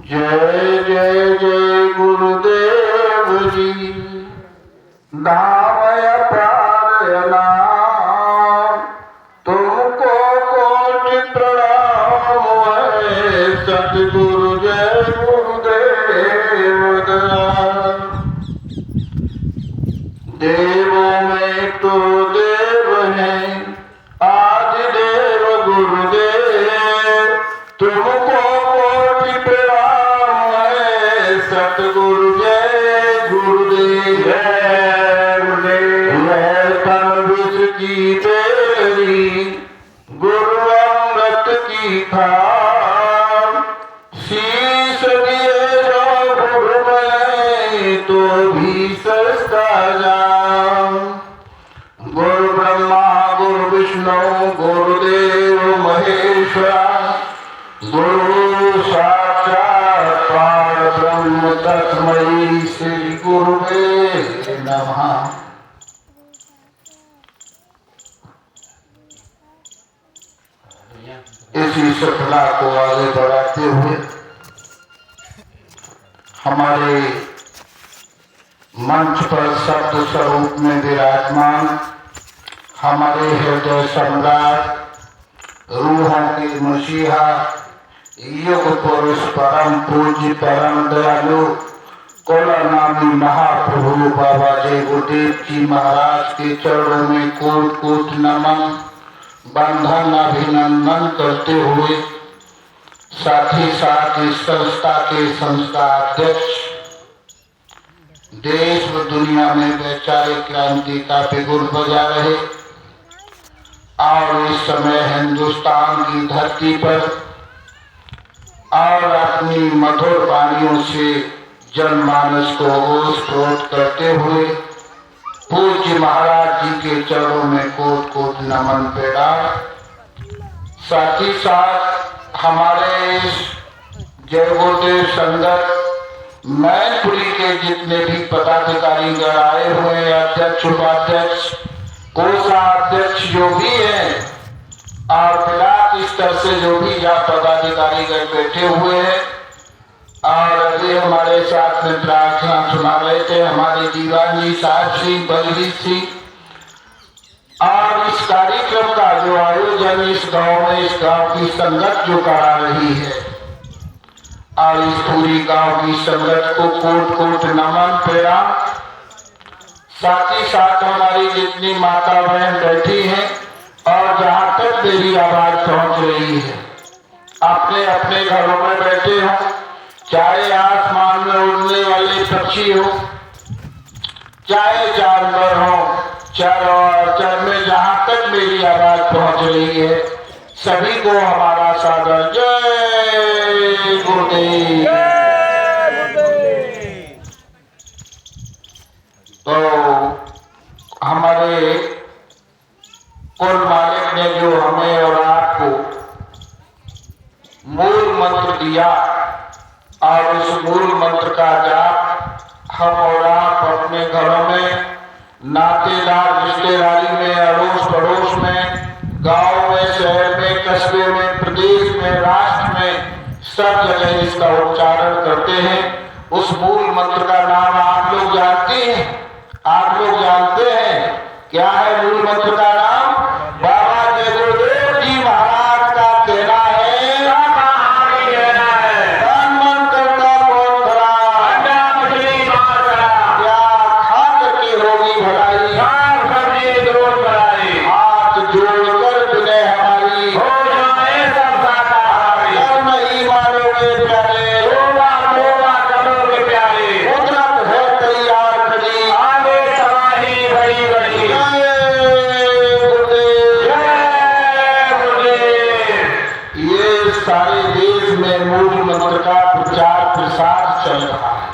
जय जय जय गुरुदेव जी, दामय पारयना तुमको कोटि प्रणाम है। सतगुरु जय गुरुदेव दयाल। देवों में तो देव है आदि देव गुरुदेव, तुमको कोटि प्रणाम है। सतगुरु जय गुरुदेव जय गुरुदेव। मैं तन विष की तेरी गुरु अमृत की खान, शीश दिए जो गुरु में तो भी सस्ता जाम। गुरु ब्रह्मा गुरु विष्णु गुरुदेव महेश्वरा, गुरु साक्षात परब्रह्म तस्मै श्री गुरुवे नमः। इसी श्रद्धा को आगे बढ़ाते हुए हमारे मंच पर शब्द स्वरूप में विराजमान हमारे हृदय सम्राट, रूहों के मसीहा, युग पुरुष परम पूज्य परम दयालु कोलानामी महाप्रभु बाबा जय गुरुदेव जी महाराज के चरणों में कोट कोट नमन बंधन अभिनंदन करते हुए, साथ ही साथ इस संस्था के संस्था अध्यक्ष, देश व दुनिया में वैचारिक क्रांति का बिगुल बजा रहे और इस समय हिंदुस्तान की धरती पर और अपनी मधुर वाणियों से जनमानस को ओतप्रोत करते हुए पूज्य महाराज जी के चरणों में कोट कोट नमन पेड़ा। साथ ही साथ हमारे इस जय गुरुदेव संगत मैनपुरी के जितने भी पदाधिकारी गण आए हुए हैं, अध्यक्ष उपाध्यक्ष कोषाध्यक्ष जो भी हैं और ब्लॉक स्तर से जो भी यहाँ पदाधिकारी गण बैठे हुए हैं, और अभी हमारे साथ में प्रार्थना सुना रहे थे हमारी दीवानी साक्षी बलवी सिंह। और इस कार्यक्रम का जो आयोजन इस गांव में, इस गांव की संगत जो करा रही है और इस पूरी गांव की संगत को कोट कोट नमन प्रणाम। साथ ही साथ हमारी जितनी माता बहन बैठी हैं और जहाँ तक मेरी आवाज पहुंच रही है, अपने अपने घरों में बैठे हो, चाहे आसमान में उड़ने वाले पक्षी हो, चाहे जानवर हो, चर में जहाँ तक मेरी आवाज पहुंच रही है, सभी को हमारा सादर जय गुरुदेव। तो हमारे कुल मालिक ने जो हमें और आपको मूल मंत्र दिया और उस मूल मंत्र का जाप हम और आप अपने घरों में, नातेदार रिश्तेदारी में, अड़ोस पड़ोस में, गांव में, शहर में, कस्बे में, प्रदेश में, राष्ट्र में, सब जगह इसका उच्चारण करते हैं। उस मूल मंत्र का नाम आप लोग जानते हैं? आप लोग जानते हैं क्या है मूल मंत्र का नाम? बाबा जय गुरुदेव जी महाराज का कहना है, सारे देश में मूल मंत्र का प्रचार प्रसार चल रहा है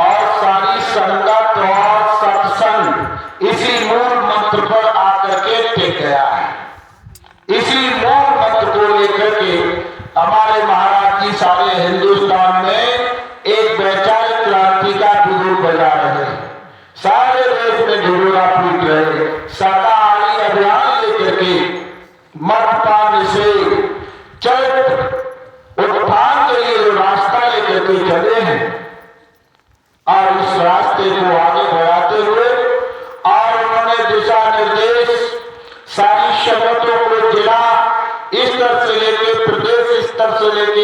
और सारी संगत और सत्संग इसी मूल मंत्र पर आकर के टिक गया है। इसी मूल मंत्र को लेकर के हमारे महाराज जी सारे हिंदुस्तान में एक वैचारिक क्रांति का बिगुल बजा रहे हैं, सारे देश में ढिढोरा पीट रहे हैं। शाकाहारी अभियान लेकर के मद्यपान से चरित्र उत्थान के लिए जो रास्ता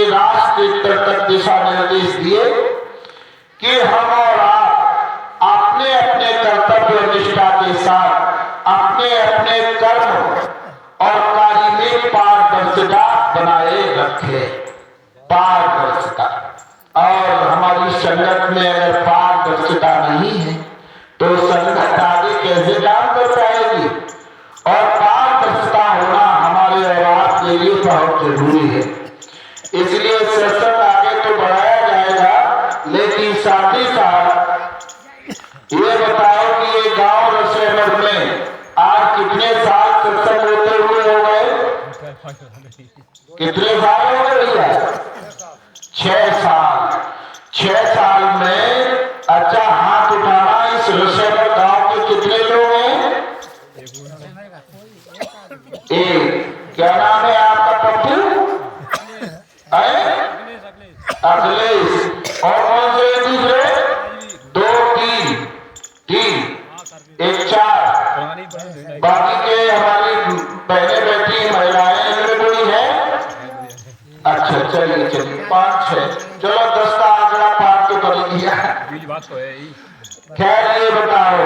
लिए राष्ट्र स्तर तक दिशा निर्देश दिए कि हम और आप अपने अपने कर्तव्य निष्ठा के साथ अपने अपने कर्म और कार्य में पारदर्शिता बनाए रखे। पारदर्शिता, और हमारी संगत में अगर पारदर्शिता नहीं है तो संगत आगे कैसे काम कर पाएगी। और पारदर्शिता होना हमारे व्यवहार के लिए बहुत जरूरी है। इसलिए सत्संग आगे तो बढ़ाया जाएगा, लेकिन साथ ही साथ ये बताओ कि ये गांव रसेमर में आज कितने साल सत्संग होते हुए हो गए? कितने साल हो गए भैया? 6 साल। 6 साल में अच्छा हाथ उठाना, इस रसेमर गांव के कितने लोग हैं? एक। क्या नाम है आपका? पप्पू? अखिलेश। और कौन से दूसरे? 2 3 3 1 4। बाकी के हमारी बहनें बैठी महिलाएं इनमें कोई है? अच्छा चलिए चलिए 5 6, चलो 10 का आंकड़ा पार तो कर लिया। बात तो है। खैर ये बताओ,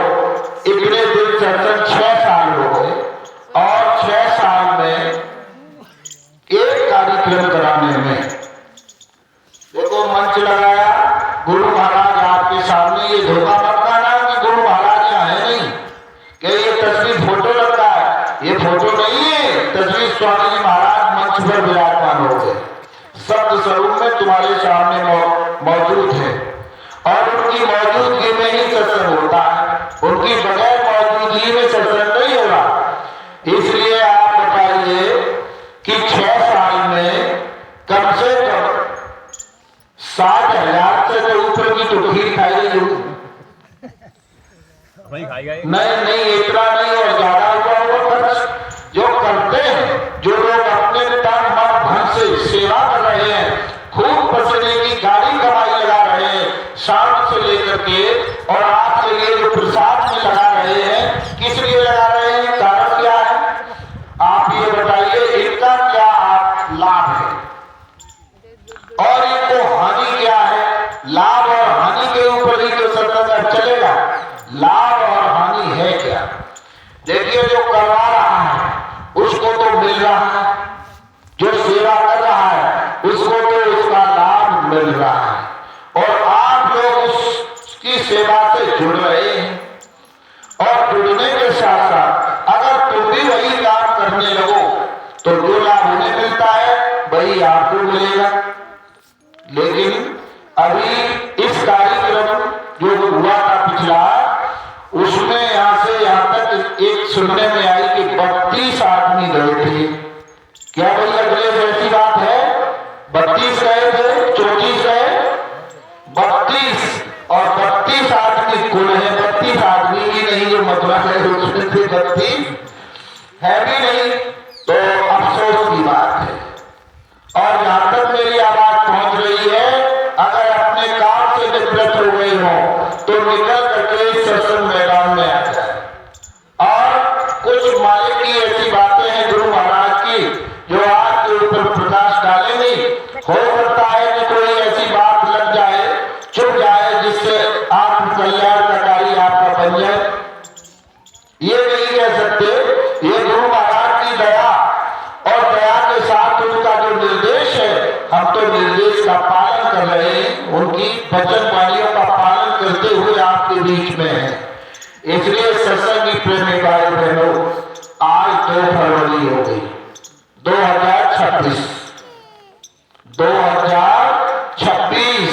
इतने दिन सत्संग 6 साल हो गए और 6 साल में एक कार्यक्रम कराने में देखो मंच लगाया, गुरु महाराज आपके सामने। ये धोखा मत खाना कि गुरु महाराज यहाँ है नहीं, कि ये तस्वीर फोटो लगता है। ये फोटो नहीं है, तस्वीर स्वामी जी महाराज मंच पर विराजमान हो गए, शब्द स्वरूप में तुम्हारे सामने मौजूद है। और उनकी मौजूदगी में ही सत्संग होता है, उनकी बगैर मौजूदगी में सत्संग नहीं होगा। इसलिए आप बताइए कि 6 साल में कम से कम 60,000 से ऊपर की तो खीर खाई गई। नहीं इतना नहीं, और ज्यादा हुआ वो खर्च जो करते हैं, जो लोग अपने तन मन धन से सेवा कर रहे हैं, खूब पसीने की गाड़ी कमाई लगा रहे हैं, शाम से लेकर के और आपके लिए जो प्रसाद में लगा रहे हैं, किस लिए लगा रहे हैं? कारण क्या है आप ये बताइए। इनका क्या लाभ है और इनको हानि क्या है? लाभ और हानि के ऊपर ही तो सत्संग चलेगा। लाभ और हानि है क्या? देखिए, जो करवा रहा है उसको तो मिल रहा है, जो सेवा कर रहा है उसको तो उसका लाभ मिल रहा है, और आप लोग उसकी सेवा से जुड़ रहे हैं। और जुड़ने के साथ साथ अगर तुम भी वही काम करने लगो तो जो लाभ उन्हें मिलता है वही आपको मिलेगा। लेकिन अभी इस कार्यक्रम जो हुआ था पिछला, उसमें यहां से यहां तक एक सुनने में आई कि 32 आदमी गए थे। क्या भाई अगले ऐसी बात है? 32 गए थे, 34 गए, 32 और 32 आदमी कुल है। 32 आदमी भी नहीं जो मथुरा है उसमें थे, 32 है भी नहीं, तो अफसोस की बात है। और जहां तक मेरी आवाज पहुंच रही है, अगर अपने काम से निवृत्त हो गए हो तो निकल करके सत्संग मैदान में आ जाए। और कुछ मालिक की ऐसी बातें हैं गुरु महाराज की जो आपके ऊपर प्रकाश डालेंगी। हो सकता है कि कोई ऐसी बात लग जाए, चुप जाए, जिससे आप कल्याणकारी आपका बन जाए। ये नहीं कह सकते, ये गुरु महाराज की दया, और दया के साथ उनका जो निर्देश है, हम तो निर्देश का पालन कर रहे हैं, उनकी वचन वाणियों का पालन करते हुए आपके बीच में है। इसलिए सत्संग की प्रेमी भाई बहनों, आज 2 फरवरी हो गई 2026, 2026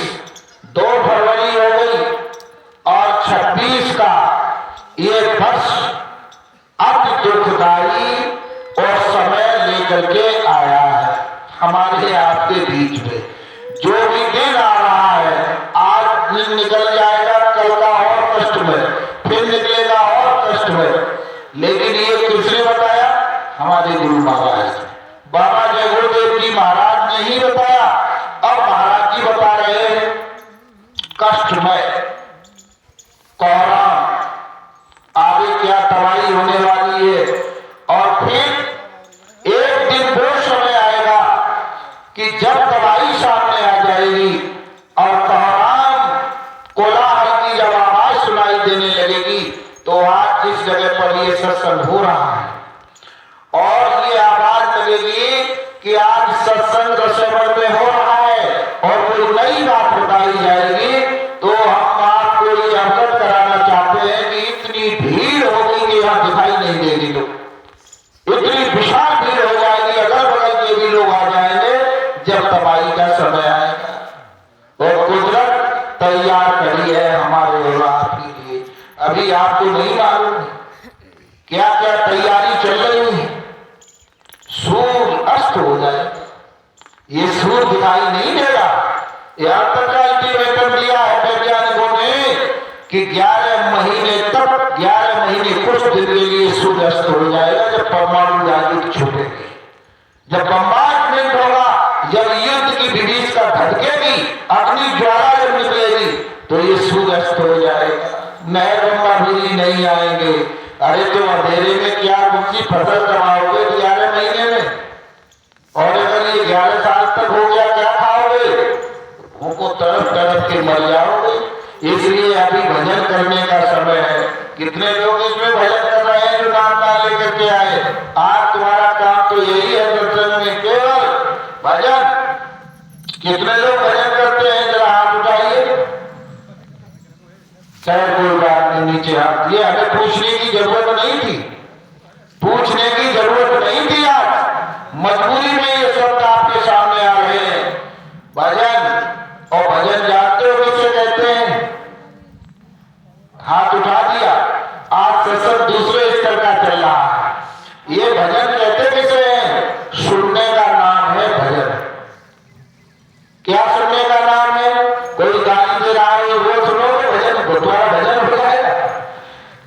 2 फरवरी हो गई, और 26 का ये वर्ष अति दुखदायी और समय लेकर के आया है हमारे आपके बीच में। जो भी दिन आ रहा है, आज दिन निकल जाएगा, कल का और कष्ट में, फिर निकलेगा और कष्ट में। लेकिन ये किसने बताया? हमारे गुरु महाराज, बाबा जय गुरुदेव जी महाराज ने ही बताया। अब महाराज जी बता रहे हैं कष्टमय, कोहरा, आगे क्या तबाही होने वाली है। और फिर एक दिन वो समय आएगा कि जब तबाही जाएगी और तमाम कोलाहल की जब आवाज सुनाई देने लगेगी तो आज जिस जगह पर ये सत्संग हो रहा है और ये आवाज लगेगी कि आज सत्संग रसोवर में हो रहा है और कोई नई बात बताई जाएगी, तो हम आपको ये अवगत कराना चाहते हैं कि इतनी भीड़ होगी कि यहाँ दिखाई नहीं देगी लोग, इतनी विशाल भीड़ हो जाएगी, अगल बगल के भी लोग आ जाएंगे जब तबाही का समय आएगा। और कुदरत तैयार करी है हमारे और आपके लिए, अभी आपको नहीं मालूम क्या क्या तैयारी चल रही है। सूर्य अस्त हो जाए, ये सूर्य दिखाई नहीं देगा। यहां तक का अल्टीमेटम दिया है वैज्ञानिकों ने कि 11 महीने तक, 11 महीने कुछ दिन के लिए सूर्य अस्त हो जाएगा जब परमाणु आदि छूटेगी, जब बम्बार्टमेंट होगा, जब युद्ध की विभीषिका धड़केगी, अग्नि ज्वाला जब निकलेगी तो ये सूर्य अस्त हो जाएगा, नहर गंगा भी नहीं आएंगे। अरे तो अंधेरे में क्या ऊंची फसल कमाओगे 11 महीने में, और अगर ये 11 साल तक हो गया क्या खाओगे, उनको तड़प तड़प के मर जाओगे। इसलिए अभी भजन करने का समय है। कितने लोग इसमें भजन कर रहे हैं जो नाम ना लेकर के आए। आज तुम्हारा काम तो यही है सत्संग में केवल भजन। कितने लोग भजन करते हैं जरा हाथ उठाइए। चाहे कोई बात नहीं, नीचे हाथ दिए। हमें पूछने की जरूरत नहीं थी, पूछने की जरूरत नहीं थी। आज मजबूरी में ये शब्द आपके सामने आ रहे हैं। भजन, और भजन जानते हो किसे कहते हैं? हाथ उठा दिया। आज सत्संग दूसरे स्तर का चल रहा है। ये भजन कहते किसे हैं? सुनने का नाम है भजन। क्या सुनने का नाम है? कोई गाली दे रहा है वो सुनोगे, भजन तुम्हारा भजन हो जाएगा।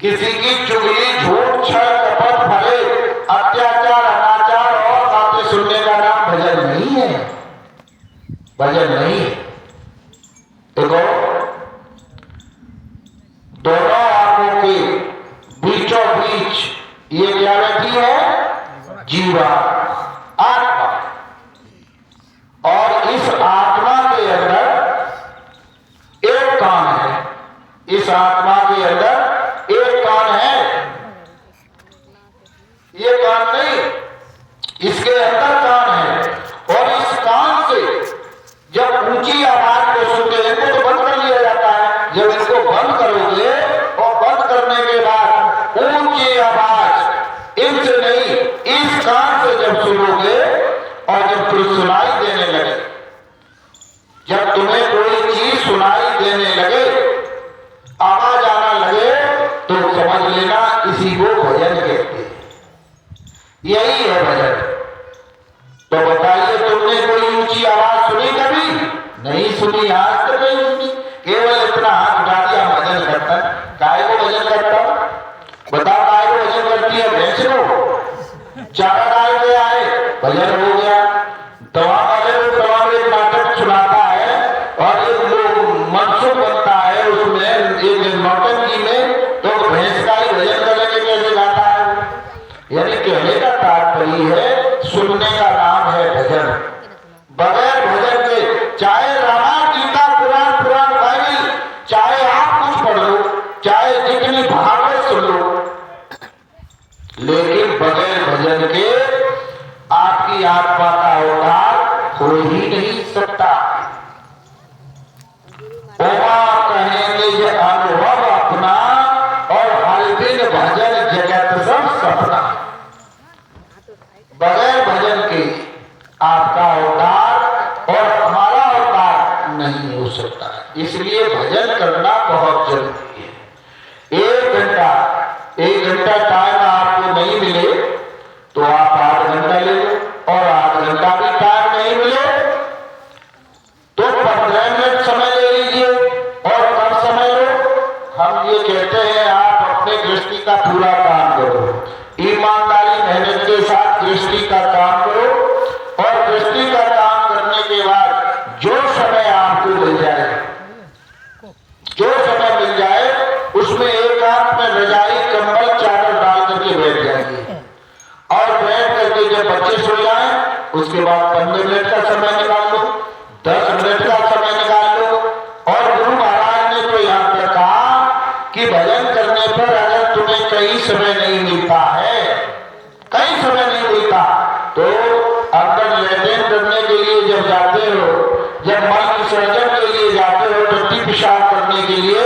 किसी की चुगली, झूठ, छल, कपट, भले, अत्याचार, अनाचार और बातें सुनने का नाम भजन नहीं है, भजन नहीं है। देखो, दोनों आंखों के बीचों बीच ये क्या बैठी है? जीवा, आत्मा। और इस आत्मा के अंदर एक कान है, इस आत्मा के अंदर एक कान है। ये कान नहीं, इसके अंदर कान है। और इस कान से जब ऊंची आवाज को सुनते हैं तो बंद कर लिया जाता है। जब इसको बंद करोगे और बंद करने के बाद ऊंची आवाज इनसे नहीं, इस कान से जब सुनोगे और जब फिर सुनाई देने लगे, जब तुम्हें कोई चीज सुनाई देने लगे, आवाज आना लगे, तो समझ लेना इसी को भजन कहते हैं। यही है भजन। तो बताइए, तुमने कोई ऊंची आवाज सुनी कभी? नहीं सुनी, आज तक नहीं सुनी। केवल इतना हाथ उठा दिया, भजन करता। गाय को भजन करता, बताओ गाय को भजन करती है? भैंस को चारा डाल के आए, भजन हो गया। दवा वाले को दवा में एक नाटक सुनाता है और एक लोग मनसुख बनता है उसमें, एक नौटंकी में, तो भैंस का ही भजन करने के कैसे गाता है? यानी कहने का तात्पर्य है, सुनने का नाम है भजन। बगैर भजन के चाहे रामायण, गीता, पुराण, बाइबल, चाहे आप कुछ पढ़ लो, चाहे जितनी भागवत सुन लो, लेकिन बगैर भजन के आपकी आत्मा का उद्धार हो ही नहीं सकता। ओमा कहेंगे ये अनुभव अपना, और हर दिन भजन जगत सब सपना। बगैर भजन के आपका उद्धार और हमारा उद्धार नहीं हो सकता। इसलिए भजन करना बहुत जरूरी है। 1 घंटा टाइम आपको नहीं मिले तो आप 8 घंटा ले लो, और 8 घंटा भी टाइम नहीं मिले तो 15 मिनट समय ले लीजिए, और कम समय लो। हम ये कहते हैं आप अपने गृहस्थी का पूरा काम करो, ईमानदारी मेहनत के साथ गृहस्थी का काम करो, और गृहस्थी का काम करने के बाद जो समय आपको मिल जाए, जो समय मिल जाए, उसमें एक हाथ में रजाई, कंबल, चादर डाल करके बैठ जाइए, और बैठ करके जब बच्चे सो जाएं उसके बाद 15 मिनट का समय निकाल लो, 10 मिनट का पेशाब करने के लिए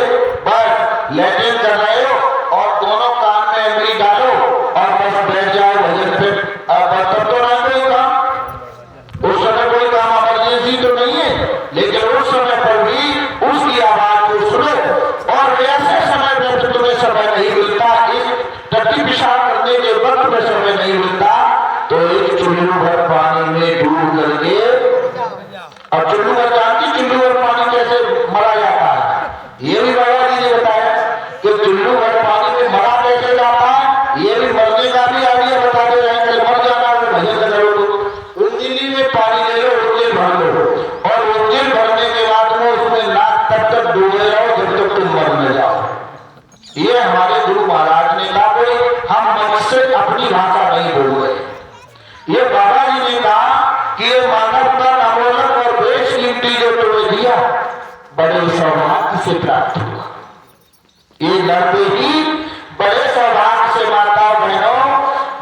बस लैट्रिन कर रहे हो और दोनों कान में एमरी डालो और बस बैठ जाओ भजन पे। तब तो ना कोई काम, उस समय कोई काम इमरजेंसी तो नहीं है, लेकिन उस समय पर भी उसकी आवाज को सुनो। और ऐसे समय में तुम्हें समय नहीं मिलता, इस टट्टी पेशाब करने के वक्त में समय नहीं मिलता, तो एक चुल्लू भर पानी में डूब करके, और चुल्लू भर जानती चुल्लू भर पानी कैसे मरा जाता है, ये भी बाबा जी ने बताया कि चुल्लू भर पानी में मरा कैसे जाता है, ये भी मरने का भी आइडिया बताते रहेंगे। मर जाना भजन करो, उंगली में पानी ले लो, उंगली भर लो और उंगली भरने के बाद में उसमें नाक तब तक डूबे रहो जब तक तुम मर न जाओ। ये हमारे गुरु महाराज ने कहा, कोई हम मन से अपनी भाषा नहीं बोल रहे। ये बाबा जी ने कहा कि ये मानवता अमोलक और देश कीमती जो तुम्हें दिया बड़े सौभाग्य से प्राप्त हुआ। ये लड़के ही बड़े सौभाग्य से, माताओं बहनों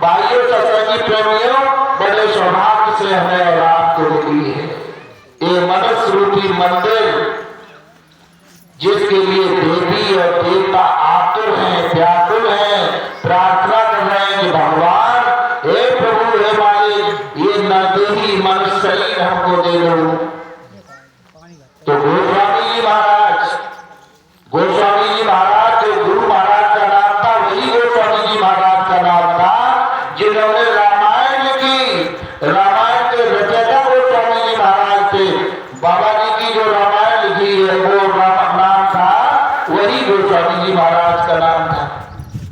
भाइयों सत्संगी प्रेमियों, बड़े सौभाग्य से हमें औलाद को मिली है। ये मनुष्य रूपी मंदिर जिसके लिए देवी और देवता आतुर हैं, व्याकुल हैं, प्रार्थना कर रहे हैं कि भगवान हे प्रभु हे मालिक ये नदेही मन शरीर हमको दे दो। तो गोस्वामी जी महाराज, गोस्वामी जी महाराज जो गुरु महाराज का नाम था, वही गोस्वामी जी महाराज का नाम था जिन्होंने रामायण लिखी। रामायण के रचयिता गोस्वामी जी महाराज थे। बाबा जी की जो रामायण लिखी है वो नाम था, वही गोस्वामी जी महाराज का नाम था।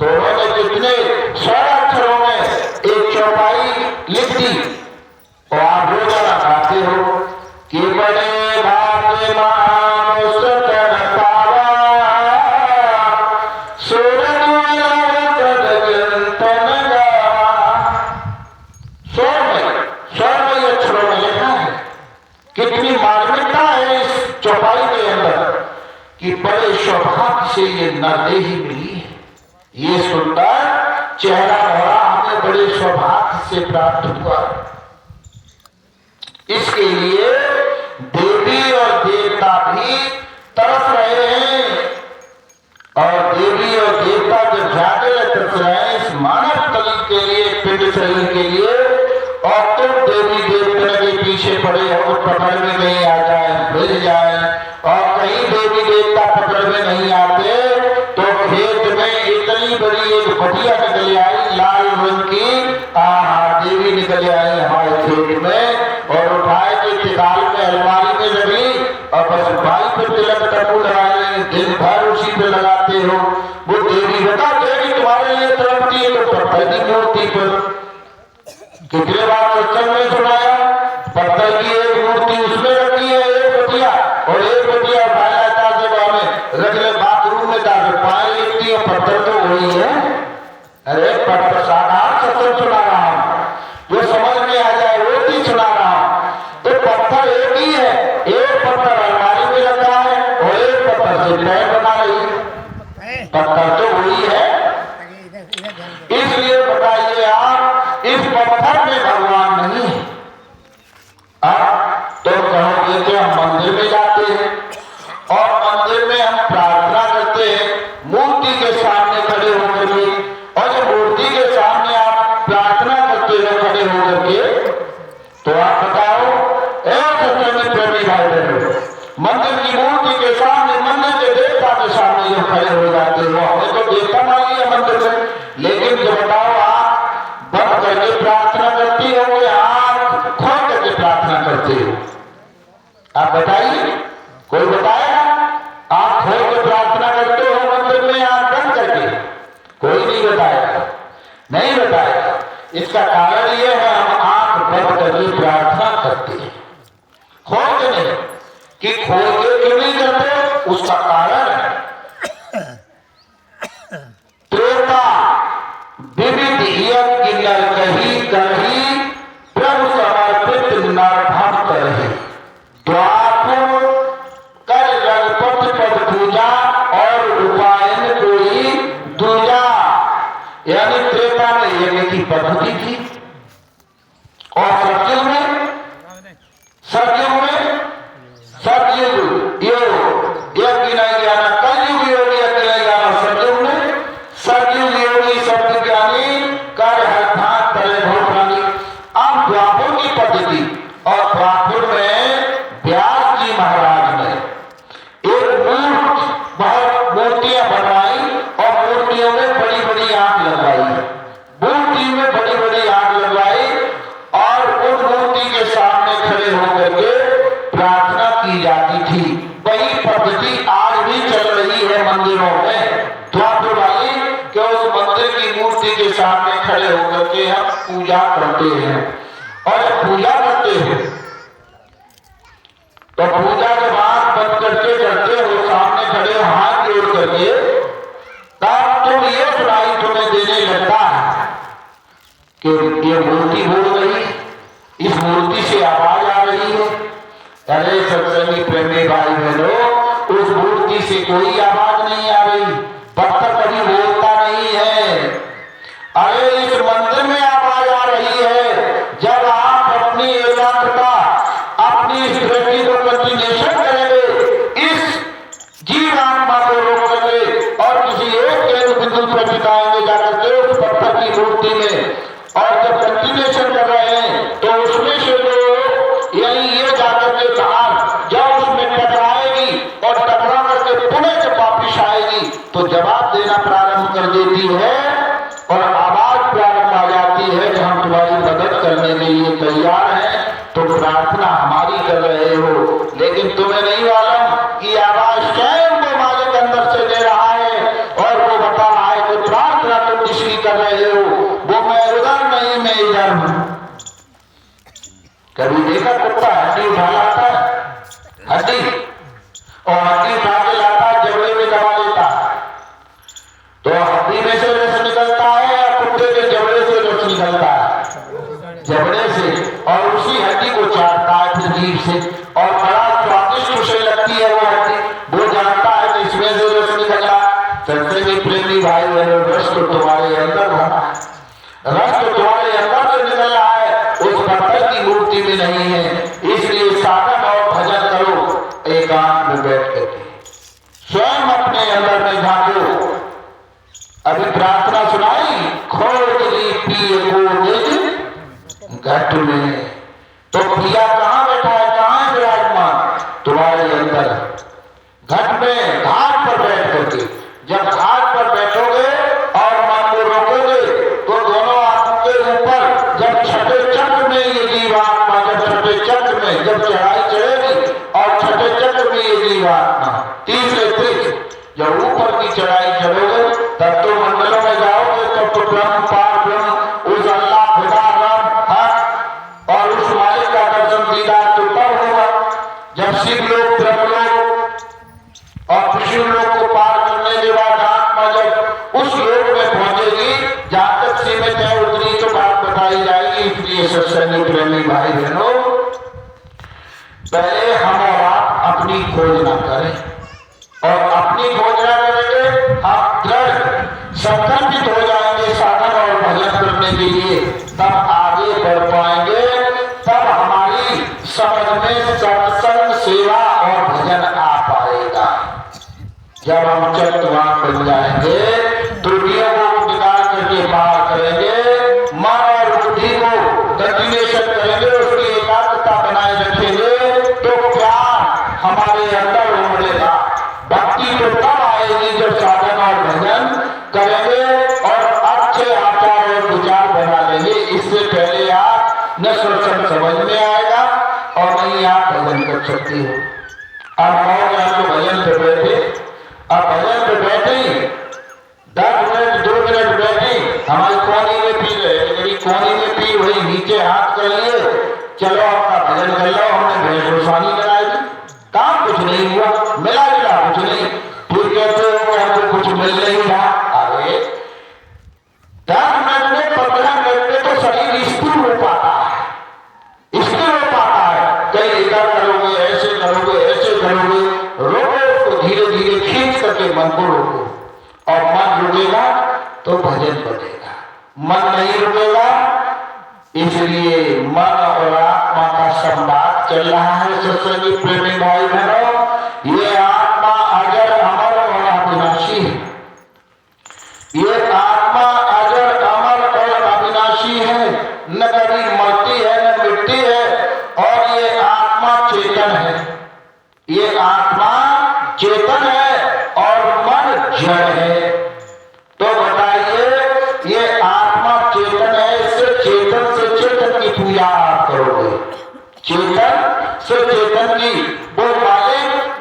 तो उन्होंने कितने 100 अक्षरों में एक चौपाई लिख दी और आप रोजाना गाते हो कि बड़े भाग्य मानुष तन पावा, सूरज तन गावा। 100 अक्षरों में लिखा है। कितनी मार्मिकता है इस चौपाई के अंदर कि बड़े सौभाग्य से ये नरदेही मिली है, ये सुंदर चेहरा भरा हमें बड़े सौभाग्य से प्राप्त हुआ। इसके लिए देवी और देवता भी तरस रहे हैं, और देवी और देवता जब जाके तरस रहे हैं इस मानव तली के लिए, पिंड शरीर के लिए, और तुम देवी देवता के पीछे पड़े हो, पकड़ में नहीं आ जाए, भिड़ जाए, और कहीं देवी देवता पकड़ में नहीं आते तो खेत में इतनी बड़ी एक बटिया निकल आई लाल रंग की, देवी निकल आई हमारे खेत में, और उठाए के तिकाल में अलमारी में लगी और बस भाई पे तिलक टप्पू लगाए, दिन भर उसी पे लगाते हो। वो देवी बता देवी तुम्हारे लिए तड़पती है तो पत्थर की मूर्ति पर, कितने बार सत्संग में सुनाया, पत्थर की एक मूर्ति उसमें रखी है एक बटिया, और एक बटिया भाईता से में रख ले बाथरूम में जाकर पाए लिखती है, पत्थर तो वही है। अरे पत्थर साधारण सत्संग सुना रहा हूं, जो समझ में आ जाए वो भी सुना रहा हूं। तो पत्थर एक ही है, एक पत्थर अलमारी में रखा है और एक पत्थर से पैर बना रही है, पत्थर तो वही है। इसलिए बताइए आप इस पत्थर में भगवान नहीं है। तो कहोगे कि हम मंदिर में जाते हैं और मंदिर में हम प्रार्थना करते हैं मूर्ति के सामने खड़े होकर के, और जब मूर्ति के सामने आप प्रार्थना करते हो खड़े होकर के, तो आप बताओ प्रेमी भाई बहनों, मंदिर की मूर्ति के सामने, मंदिर के देवता के सामने जब खड़े हो जाते हो, हमें तो देवता मान लिया मंदिर में, लेकिन जो बताओ आप बंद करके प्रार्थना करती हो या आप खोल करके प्रार्थना करते हो? आप बताइए, कोई बताएगा? आप खोल के प्रार्थना करते हो मंदिर में, आप बंद करके? कोई नहीं बताएगा, नहीं बताएगा। इसका कारण यह है हम आंख बंद करके प्रार्थना करते हैं, खोल के नहीं। कि खोल के क्यों नहीं करते, उसका कारण है त्रेता विविध यज्ञ नर कही करही प्रभु समर्पित नर भक्त रहे, द्वापुर कर रघुपति पद पूजा और उपायन कोई दूजा। यानी त्रेता में यज्ञ की पद्धति थी और सतयुग में सतयुग यज्ञ थी वही पद्धति आज भी चल रही है मंदिरों में द्वापर वाली कि उस मंदिर की मूर्ति के सामने खड़े होकर के हम पूजा करते हैं। और पूजा करते हैं तो पूजा के बाद बंद करते हो सामने खड़े हो हाथ जोड़ करके, तब तुम ये सुनाई तुम्हें देने लगता है कि ये मूर्ति बोल रही, इस मूर्ति से आवाज आ रही है। अरे सत्संगी प्रेमी भाई बहनों, उस मूर्ति से कोई आवाज नहीं आ रही, पत्थर कभी बोलता नहीं है। अरे इस मंदिर में आवाज आ रही है जब आप अपनी एकाग्रता, अपनी दृष्टि को कंटिन्यूएशन करेंगे, इस जीवात्मा को रोक करके और किसी एक केंद्र बिंदु पर टिकाएंगे जाकर के उस पत्थर की मूर्ति में, और जब कंटिन्यूएशन कर रहे हैं तो उसमें से जो यही ये जाकर के बाहर जब उसमें टकराएगी और टकरा करके पुनः जब वापिस आएगी तो जवाब देना प्रारंभ कर देती है और आवाज प्रारंभ आ जाती है कि हम तुम्हारी मदद करने के लिए तैयार हैं, तो प्रार्थना हमारी कर रहे हो, लेकिन तुम्हें नहीं मालूम कि आवाज स्वयं को मालिक अंदर से दे रहा है और वो बता रहा है कि प्रार्थना तुम जिसकी कर रहे हो वो मैं उधर नहीं, मैं इधर हूं। कभी देखा कुत्ता हड्डी उठा लाता है, हड्डी और हड्डी उठा के लाता है, जबड़े में दबा लेता है, तो हड्डी में से रस निकलता है या कुत्ते के जबड़े से रस निकलता है? जबड़े से, और उसी हड्डी को चाटता है फिर जीभ से, और बड़ा स्वादिष्ट उसे लगती है वो हड्डी, वो जानता है कि इसमें से रस निकला। सत्संगी प्रेमी भाई बहनों, रस तो तुम्हारे अंदर भरा है, रस तो तुम्हारे अंदर से निकल रहा है, उस पत्थर की मूर्ति में नहीं है। इसलिए साधन और भजन करो एकांत में बैठ करके, स्वयं अपने अंदर में झांको। अभी प्रार्थना सुनाई, खोज ली पिए को निज घट में, तो पिया कहां बैठा है, कहां विराजमान? तुम्हारे अंदर घट में, घाट पर बैठ करके। जब घाट पर बैठोगे और मन को रोकोगे तो दोनों आंखों के ऊपर जब छठे चक्र में ये जीवात्मा, जब छठे चक्र में जब चढ़ाई चढ़ेगी और छठे चक्र में ये जीवात्मा, तीसरे त्रिक जब ऊपर की चढ़ाई चढ़ोगे तब तो मंडलों में जाओगे, तब तो ब्रह्म पार ब्रह्म, उस अल्लाह खुदा रब और उस मालिक का दर्शन दीदार तो तब होगा जब शिव लोग, ब्रह्म लोग और विष्णु लोग को पार करने के बाद आत्मा जब उस लोक में पहुंचेगी, जहां तक सीमित है उतनी तो बात बताई जाएगी। इसलिए सत्संगी प्रेमी भाई बहनों, पहले हम और आप अपनी खोज न करें, और अपनी खोज न करेंगे हम दृढ़ संकल्पित हो जाएंगे साधन और भजन करने के लिए, तब आगे बढ़ पाएंगे, तब हमारी समझ में सत्संग, सेवा और भजन आ पाएगा। जब हम चक्रवात बन जाएंगे, त्रुटियों को निकाल करके पार करेंगे, मन और बुद्धि को कंटिन्यूएशन करेंगे, उसकी एकाग्रता बनाए रखेंगे, तो प्यार हमारे अंदर उमड़ेगा। भक्ति तो तब आएगी जब साधन और भजन करेंगे और अच्छे आचार और विचार बना लेंगे। इससे पहले आप न सत्संग समझ में आएगा और नहीं आप भजन कर सकते हो। अब मौज आपको भजन पे बैठे, अब भजन पे बैठे 10 मिनट 2 मिनट बैठे, हमारी कोनी में पी रहे, मेरी कोनी में पी, वही नीचे हाथ कर लिए, चलो अपना भजन कर लो, हमने भेषभूषानी लगाएगी, काम कुछ नहीं हुआ, मिला जुला कुछ नहीं। फिर कहते हो हमको कुछ मिल नहीं रहा। अरे 10 मिनट में 15 मिनट में तो शरीर स्थिर हो पाता है, स्थिर हो पाता है। कहीं इधर करोगे, ऐसे करोगे, ऐसे करोगे, रोको उसको, धीरे धीरे खींच करके मन को रोको, और मन रुकेगा तो भजन बनेगा, मन नहीं रुकेगा। इसलिए मन और आत्मा का संवाद चल रहा है। सत्संगी प्रेमी भाई बहनों, ये आत्मा अजर अमर और अविनाशी है, ये आत्मा अजर अमर और अविनाशी है, न कभी मरती है न मिटती है, और ये आत्मा चेतन है, ये आत्मा चेतन है और मन जड़ है। तो बताइए, ये आत्मा चेतन है, इससे चेतन से चेतन की पूजा आप करोगे, चेतन से चेतन की, वो मालिक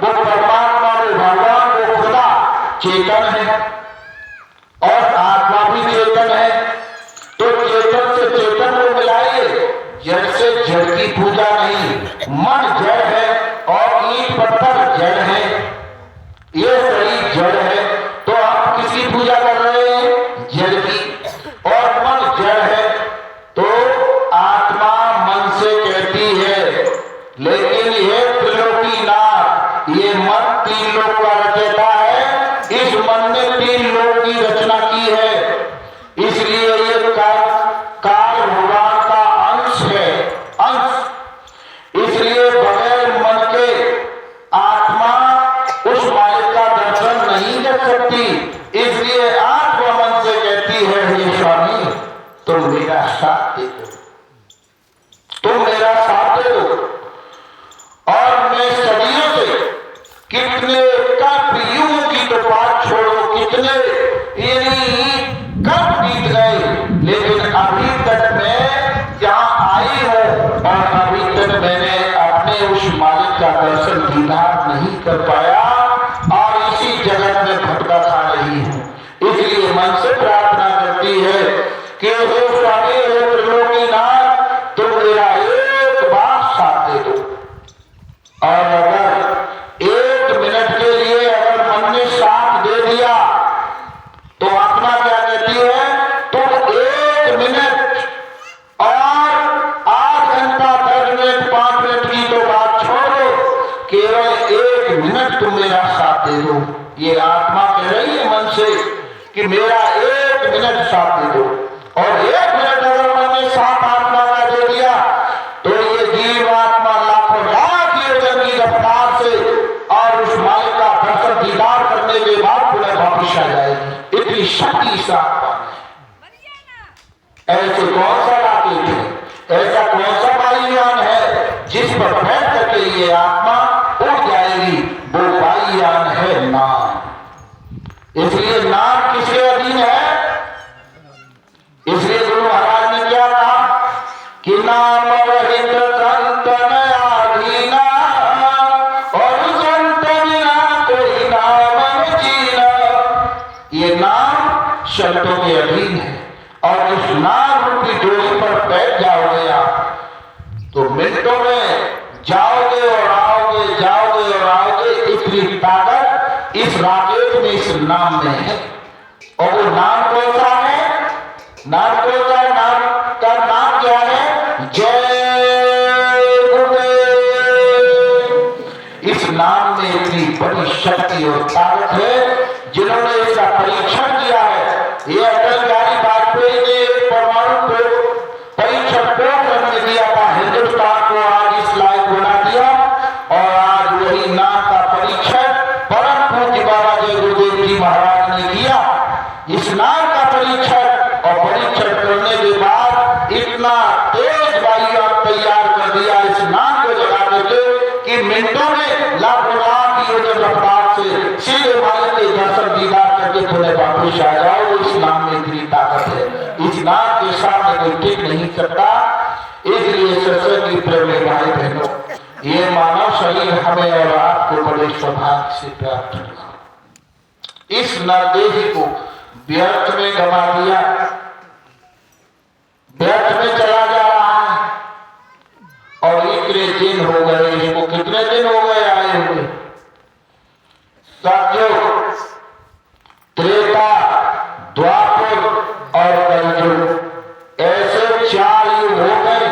ये मन 3 लोक का रचयिता है। इस मन ने 3 लोक की रचना की है, इसलिए ये काल भगवान का अंश है, अंश। इसलिए बगैर मन के आत्मा उस मालिक का दर्शन नहीं कर सकती। इसलिए आत्मा मन से कहती है, हे स्वामी तुम मेरा साथ दे दो, तुम मेरा साथ दे दो। और मैं सदियों से कितने कब युगों की तो बात छोड़ो, कितने कब बीत गए, लेकिन अभी तक मैं यहाँ आई हूँ और अभी तक मैंने अपने उस मालिक का दर्शन दीदार नहीं कर पाया और इसी जगत में भटका खा रही हूँ। इसलिए मन से प्रार्थना करती है कि हे स्वामी, हे त्रिलोकीनाथ, तुम मेरा एक बार साथ दे दो। और अगर 1 मिनट के लिए अगर मन ने साथ दे दिया तो आत्मा क्या कहती है, तुम 1 मिनट और 8 घंटा 10 मिनट 5 मिनट की तो बात छोड़ो, केवल 1 मिनट तुम मेरा साथ दे दो। ये आत्मा कह रही है मन से कि मेरा 1 मिनट साथ दे दो। और 1 मिनट अगर मन ने साथ आत्मा का दे दिया तो ये जीव आत्मा लाखों लाख योजन की रफ्तार से और उस मालिक का दर्शन दीदार करने के बाद पुनः वापस आ जाएगी। इतनी शक्ति इस आत्मा में। ऐसे कौन सा राकेश है, ऐसा कौन सा वायुयान है जिस पर बैठ करके ये आत्मा उड़ जाएगी? वो वायुयान है नाम। इसलिए नाम किसके अधीन है? इसलिए गुरु महाराज ने क्या कहा कि नाम रहित संतन आधीना और संत बिना कोई नाम न जीना। ये नाम शब्दों के अधीन है और इस नाम रूपी डोरी पर बैठ जाओगे आप तो मिनटों में जाओगे और आओगे, जाओगे और आओगे। इतनी ताकत इस राकेश में, इस नाम में है। और वो नाम कौन सा है? नाम कौन सा है? नाम का नाम क्या है? जय गुरुदेव। इस नाम में इतनी बड़ी शक्ति और ताकत है। जिन्होंने इसका परीक्षण किया है, ये अटल बिहारी वाजपेयी ने परमाणु परीक्षण प्रोग्राम में दिया था, हिंदुस्तान को आज इस लायक बना दिया। और आज वही नाम का परीक्षण परम पूज्य बाबा जय गुरुदेव जी महाराज ने किया। इस नाम का परीक्षण और परीक्षण करने के बाद इतना तेज वायुयान तैयार कर दिया इस नाम को जगा देते कि मिनटों में लाखों लाख योजन रफ्तार से सीधे मालिक के दर्शन दीदार करके पुनः वापस आ जाओ। इस नाम में इतनी ताकत है, इस नाम के सामने कोई टिक नहीं सकता। इसलिए सत्संग की प्रेमी भाई बहनों, ये मानव शरीर हमें और आपको बड़े सौभाग्य से प्राप्त हुआ। इस नरदेही को व्यर्थ में गवा दिया, व्यर्थ में चला जा रहा है। और इतने दिन हो गए इसको, कितने दिन हो गए आए हुए? सतयुग, त्रेता, द्वापर और कलयुग, ऐसे 4 युग हो गए।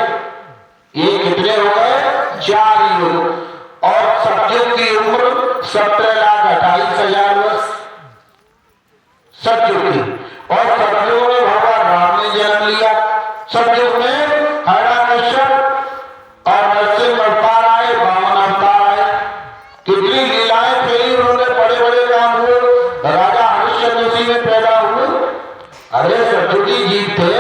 ये कितने हो गए? 4 युग। और सतयुग की उम्र 17,28,000 वर्ष सतयुग की। और सतयुग में भगवान राम ने जन्म लिया। सतयुग में हिरण्यकश्यप और नरसिंह अवतार आए, वामन अवतार आए। कितनी लीलाएं फैली उन्होंने, बड़े बड़े काम हुए। राजा हरिश्चंद्र उसी में पैदा हुए। अरे सतयुग जी थे,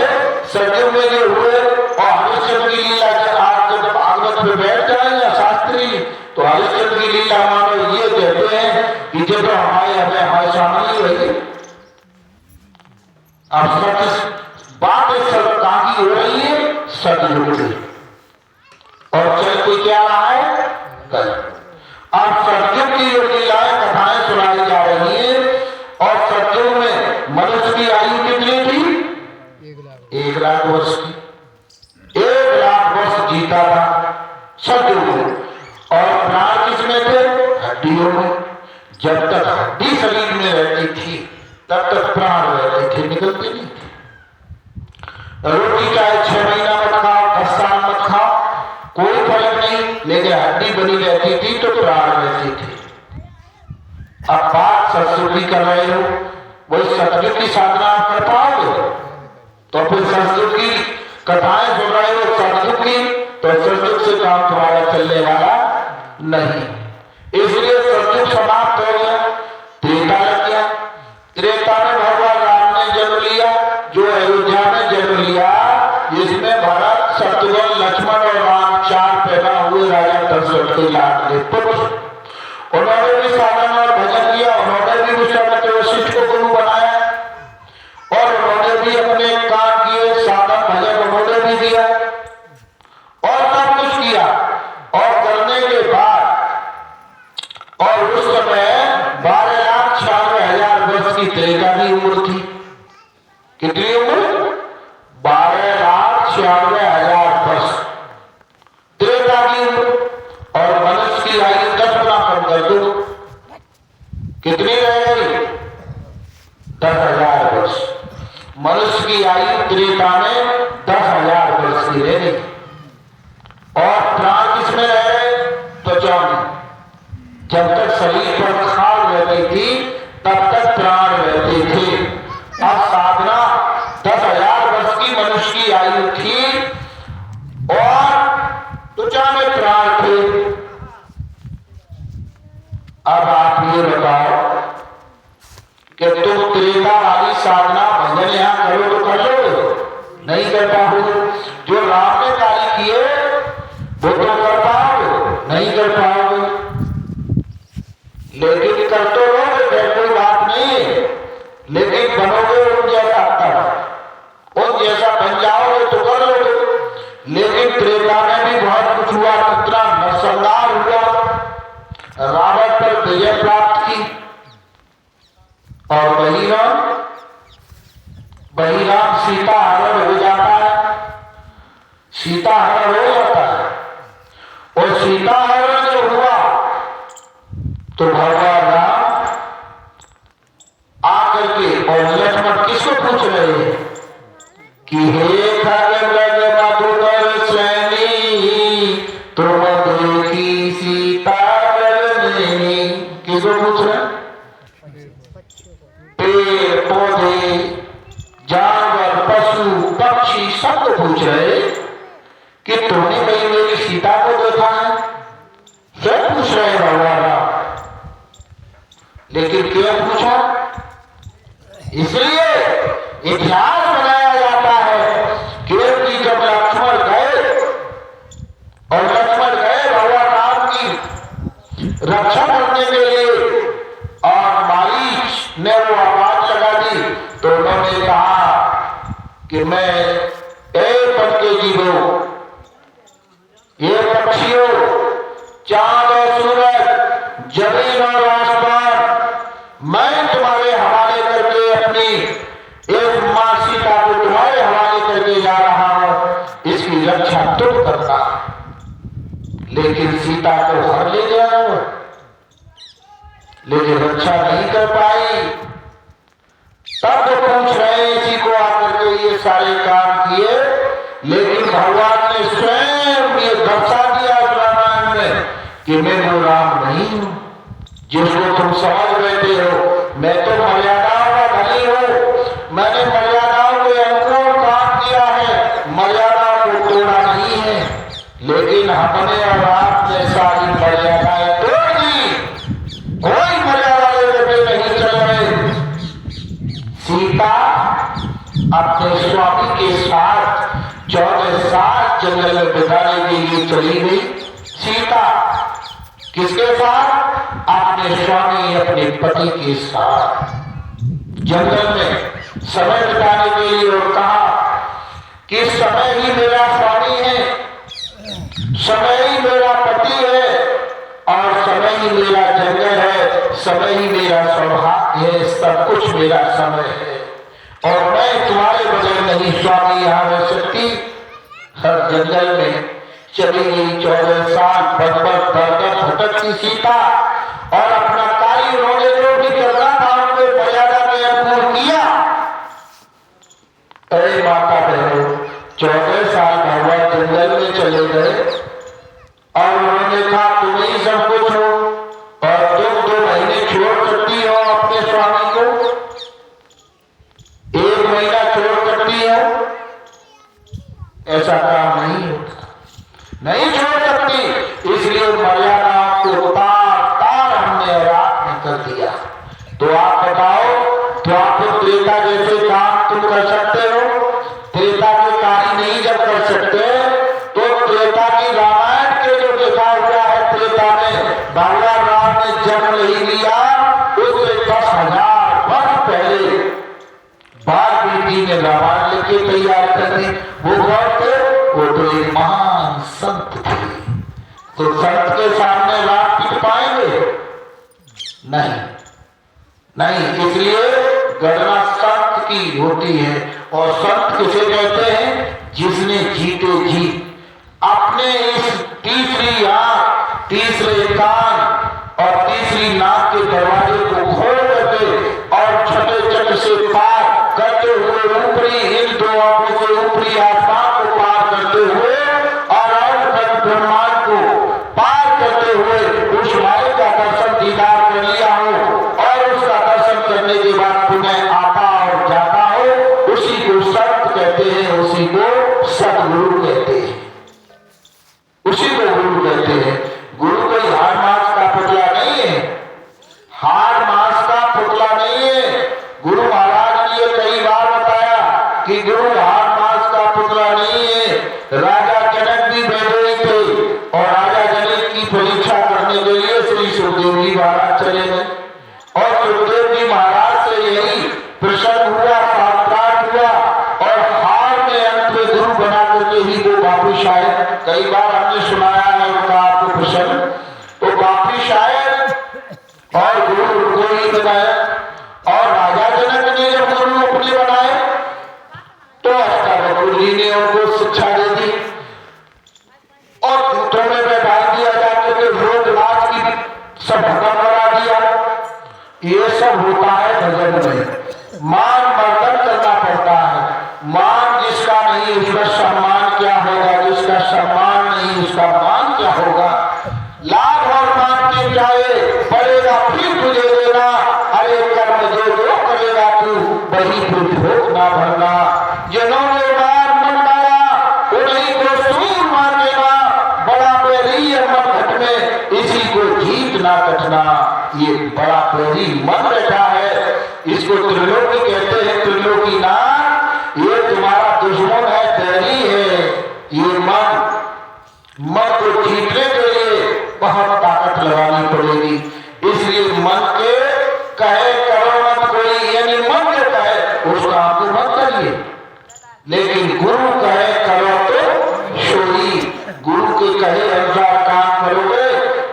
सतयुग में जो हुए। और हरिश्चंद्र की लीला आज जब भागवत में बैठ जाए या शास्त्री तो हरिश्चंद्र की लीला मानो ये कहते हैं कि जब हमारे सामने रही। अब सच बात सब कहां की हो रही है? सतयुग की। और चल कोई क्या रहा है? कल। अब सतयुग की जो लीलाएं कथाएं सुनाई जा रही है। और सतयुग में मनुष्य की आयु कितनी थी? 1 लाख वर्ष की। 1 लाख वर्ष जीता था सतयुग में। और प्राण किसमें थे? हड्डियों में। जब तक हड्डी शरीर में रहती थी तब तक प्राण रहते थे, निकलते नहीं थे। रोटी चाहे 6 महीना मत खाओ, 10 साल मत खाओ, कोई फर्क नहीं, लेकिन हड्डी बनी रहती थी तो प्राण रहते थे। अब बात सत्संग की कर रहे हो, वही सत्संग की साधना आप कर पाओगे? तो फिर सत्संग की कथाएं सुन रहे हो सत्संग की, तो सत्संग से काम तुम्हारा चलने वाला नहीं। इसलिए सत्संग समाप्त हो गया, त्रेता लग गया। त्रेता में भगवान राम ने जन्म लिया, जो अयोध्या में जन्म लिया, जिसमें भरत शत्रुघ्न लक्ष्मण और राम चार पैदा हुए राजा दशरथ के लाडले पुत्र। उन्होंने भी साधन और भजन किया, उन्होंने भी विश्वामित्र वशिष्ठ को गुरु बनाया और उन्होंने भी अपने काम किए, साधन भजन उन्होंने भी दिया और सब कुछ किया। और करने के बाद और उस समय 12,96,000 वर्ष की त्रेता की उम्र थी। कितनी उम्र? 12,96,000 वर्ष त्रेता की उम्र। और मनुष्य की आयु 10 गुना कम कर दो, कितनी रह गई? 10,000 वर्ष। मनुष्य की आयु त्रेता में 10,000 वर्ष की रह गई। और प्राण किसमें रह गए? त्वचा में। जब तक शरीर पर खाल रहती थी तब तक प्राण रहते थे। अब साधना 10,000 वर्ष की मनुष्य की आयु थी और त्वचा में प्राण थे। अब आप ये बताओ कि तुम त्रेता वाली साधना भजन यहां करो तो कर लो? नहीं कर पाओगे। जो राम ने कार्य किए वो तो कर पाओगे? नहीं कर पाओगे। लेकिन कर तो लोगे, कोई बात नहीं, लेकिन बनोगे उन जैसा तब, उन जैसा बन जाओगे तो कर लोगे। लेकिन त्रेता में भी बहुत कुछ हुआ। कितना नरसंहार हुआ, रावण पर विजय प्राप्त की। और बहिराम सीता हरण हो जाता है, सीता हरण हो जाता है। और सीता हरण जो हुआ तो भगवान राम आकर के और लक्ष्मण किसको पूछ रहे हैं कि हे खगमृग मधुकर सैनी तुम देखी सीता जननी। किसको पूछ रहे? पेड़ पौधे जानवर पशु पक्षी सबको पूछ रहे कि तुमने कहीं मेरी सीता को देखा है? सब पूछ रहे भगवान राम। लेकिन क्यों पूछा? इसलिए इतिहास बनाया जाता है क्योंकि जब लक्ष्मण गए और लक्ष्मण गए भगवान राम की रक्षा करने के लिए और मारीच ने वो आवाज लगा दी, तो उन्होंने कहा कि मैं बन के जीवो, ये पक्षियों, चांद और सूरज, जमीन और आसमान, मैं तुम्हारे हवाले करके अपनी एक मां सीता को तुम्हारे हवाले करके जा रहा हूं, इसकी रक्षा तुम करना। लेकिन सीता को हर ले गया, लेकिन रक्षा नहीं कर पाई। तब तो पूछ रहे इसी को आकर के ये सारे काम किए। लेकिन भगवान ने स्वयं ये दर्शा दिया रामायण में कि मैं वो राम नहीं हूं जिसको तुम समझ बैठे हो। मैं तो मर्यादाओं का धनी हूं, मैंने मर्यादाओं के अनुकूल काम किया है, मर्यादाओं को तोड़ा नहीं है। लेकिन हमने और आपने सारी मर्यादाएं तोड़ दी, कोई मर्यादा लेकर नहीं चल रहे। सीता अपने स्वामी के साथ 14 साल जंगल में बिताने के लिए चली गई। सीता किसके साथ? अपने स्वामी अपने पति के साथ जंगल में समय बिताने के लिए। और कहा कि समय ही मेरा स्वामी है, समय ही मेरा पति है और समय ही मेरा जंगल है, समय ही मेरा सौभाग्य है, सब कुछ मेरा समय है और मैं तुम्हारे बगैर नहीं स्वामी यहां रह सकती। हर जंगल में चली गई 14 साल भटकती सीता और अपना कार्य उन्होंने जो भी करना था उनको मर्यादा में अनुकूल किया। अरे माता बहनों, 14 साल भगवान जंगल में चले गए और उन्होंने कहा तुम ही सब कुछ हो और तुम 2 महीने छोड़ कर सकते हो? त्रेता के कार्य नहीं जब कर सकते तो त्रेता की रामायण के जो लिखा हुआ है त्रेता में भगवान राम ने जन्म नहीं लिया, उससे 10,000 वर्ष पहले वाल्मीकि ने रामायण लिख के तैयार कर दी। वो कौन थे? वो तो एक महान संत थे। तो संत के सामने राम टिक पाएंगे? नहीं नहीं, इसलिए गणना संत की होती है। और संत किसे कहते हैं? जिसने जीते जी अपने इस तीसरी आंख, तीसरे कान और तीसरी नाक के दरवाजे को खोल करके और छठे चक्र से पार करते हुए ऊपरी इन दो आंखों से ऊपरी आसमान को पार करते हुए और ब्रह्मांड को पार करते हुए उस मालिक का दर्शन दीदार कर लिया हो और उसका दर्शन करने के बाद पुनः आता और जाता हो, उसी को संत कहते हैं, उसी को सदगुरु कहते हैं, उसी को गुरु कहते हैं। गुरु कोई हाड़ मास का पुतला नहीं है, हाड़ मास का पुतला नहीं है। गुरु महाराज ने कई बार बताया कि गुरु हाड़ मास का पुतला नहीं है। राजा जनक भी बैठे थे और राजा जनक की परीक्षा करने के लिए श्री सुखदेव जी महाराज चले गए और सुखदेव जी महाराज से यही प्रसन्न हुआ, साक्षात हुआ और हार में अंत में गुरु बना करके ही वो वापिस आए। कई बार हमने सुनाया है उनका आपको प्रसन्न, तो वापिस आए और गुरु उनको ही बनाया। और राजा जनक ने जब गुरु अपने बनाए तो अष्टावक्र जी ने उनको शिक्षा दे दी और दूतों में बैठा दिया जाकर के रोज रात की सब भगवान बना दिया। ये सब होता है भजन में। मान मर्दन करना पड़ता है। मान जिसका नहीं उसका सम्मान क्या होगा, जिसका सम्मान नहीं उसका मान क्या होगा। लाभ और मान के चाहे पड़ेगा फिर तुझे देना, अरे कर्म जो जो करेगा तू वही तुझ भोग ना भरना। जिन्होंने मार मन मारा उन्हीं को सूर मार देना, बड़ा पैरी मन घट में इसी को जीत ना कटना। ये बड़ा पैरी मन बैठा है, इसको त्रिलोकी कहते हैं। त्रिलोकी नाम ये तुम्हारा दुश्मन है, पैरी है। ये मन को जीतने के लिए बहुत ताकत लगानी पड़ेगी। इसलिए मन के कहे करो मत कोई, यानी मन के कहे उसका आप मत करिए, लेकिन गुरु कहे करो तो सोई। गुरु के कहे अनुसार काम करोगे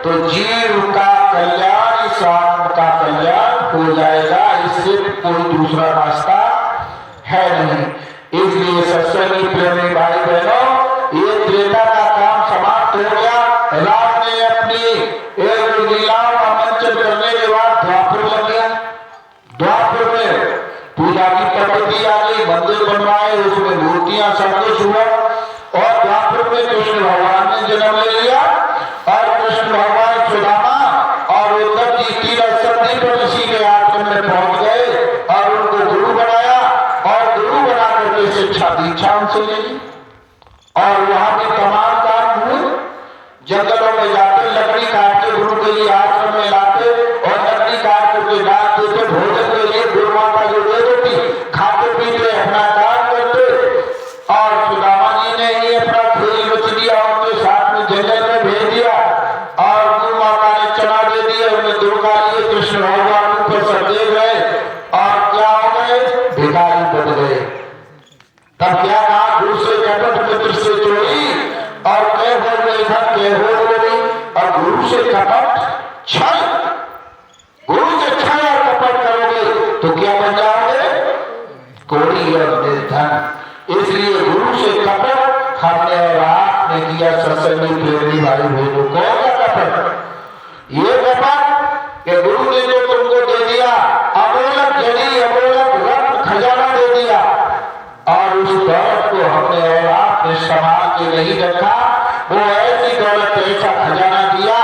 तो जीव का कल्याण, स्वात्म का कल्याण हो जाएगा। इससे कोई दूसरा रास्ता है नहीं। इसलिए सत्संगी प्रेमी भाई बहनों, ये त्रेता का काम समाप्त हो गया। राम ने अपनी एक लीलाओं का मंचन करने के बाद द्वापर लग गया। द्वापर में पूजा की पद्धति आ गई, मंदिर बनवाए, उसमें मूर्तियां सब कुछ हुआ और द्वापर में कृष्ण भगवान ने जन्म ले लिया और कृष्ण भगवान सुदामा और उद्धव जी तीन सदी पर ऋषि के आश्रम में पहुंच गए और उनको गुरु बनाया और गुरु बना करके शिक्षा दीक्षा उनसे ले ली। और वहां भी तमाम काम हुए। जंगलों में जाते लकड़ी काट के गुरु के लिए आश्रम में लाते और लकड़ी काट करके डाल देते, भोजन के लिए गुरु माता जो दे देती, खाते पीते अपना काम करते। और सुदामा जी ने ही अपना खेल रच दिया, उनके साथ में जंगल में भेज दिया और गुरु माता ने चना दे दिया, उन्हें दुर्गा लिए कृष्ण भगवान ऊपर सब देख गए और क्या हो गए, भिखारी बन गए। तब क्या कहा, गुरु से कपट मित्र से चोरी और कह बोल गई था कह बोल गई। और गुरु से कपट छल, गुरु से छल और कपट करोगे तो क्या बन जाओगे, कोड़ी और निर्धन। इसलिए गुरु से कपट हमने और आपने किया। सत्संगी प्रेमी भाई बहनों, कौन सा कपट? ये कपट कि गुरु ने जो तुमको दे दिया अमोलक जड़ी अमोलक रत्न खजाना दे दिया और उस दौलत को हमने और आपने संभाल के नहीं रखा। वो ऐसी दौलत, ऐसा खजाना दिया,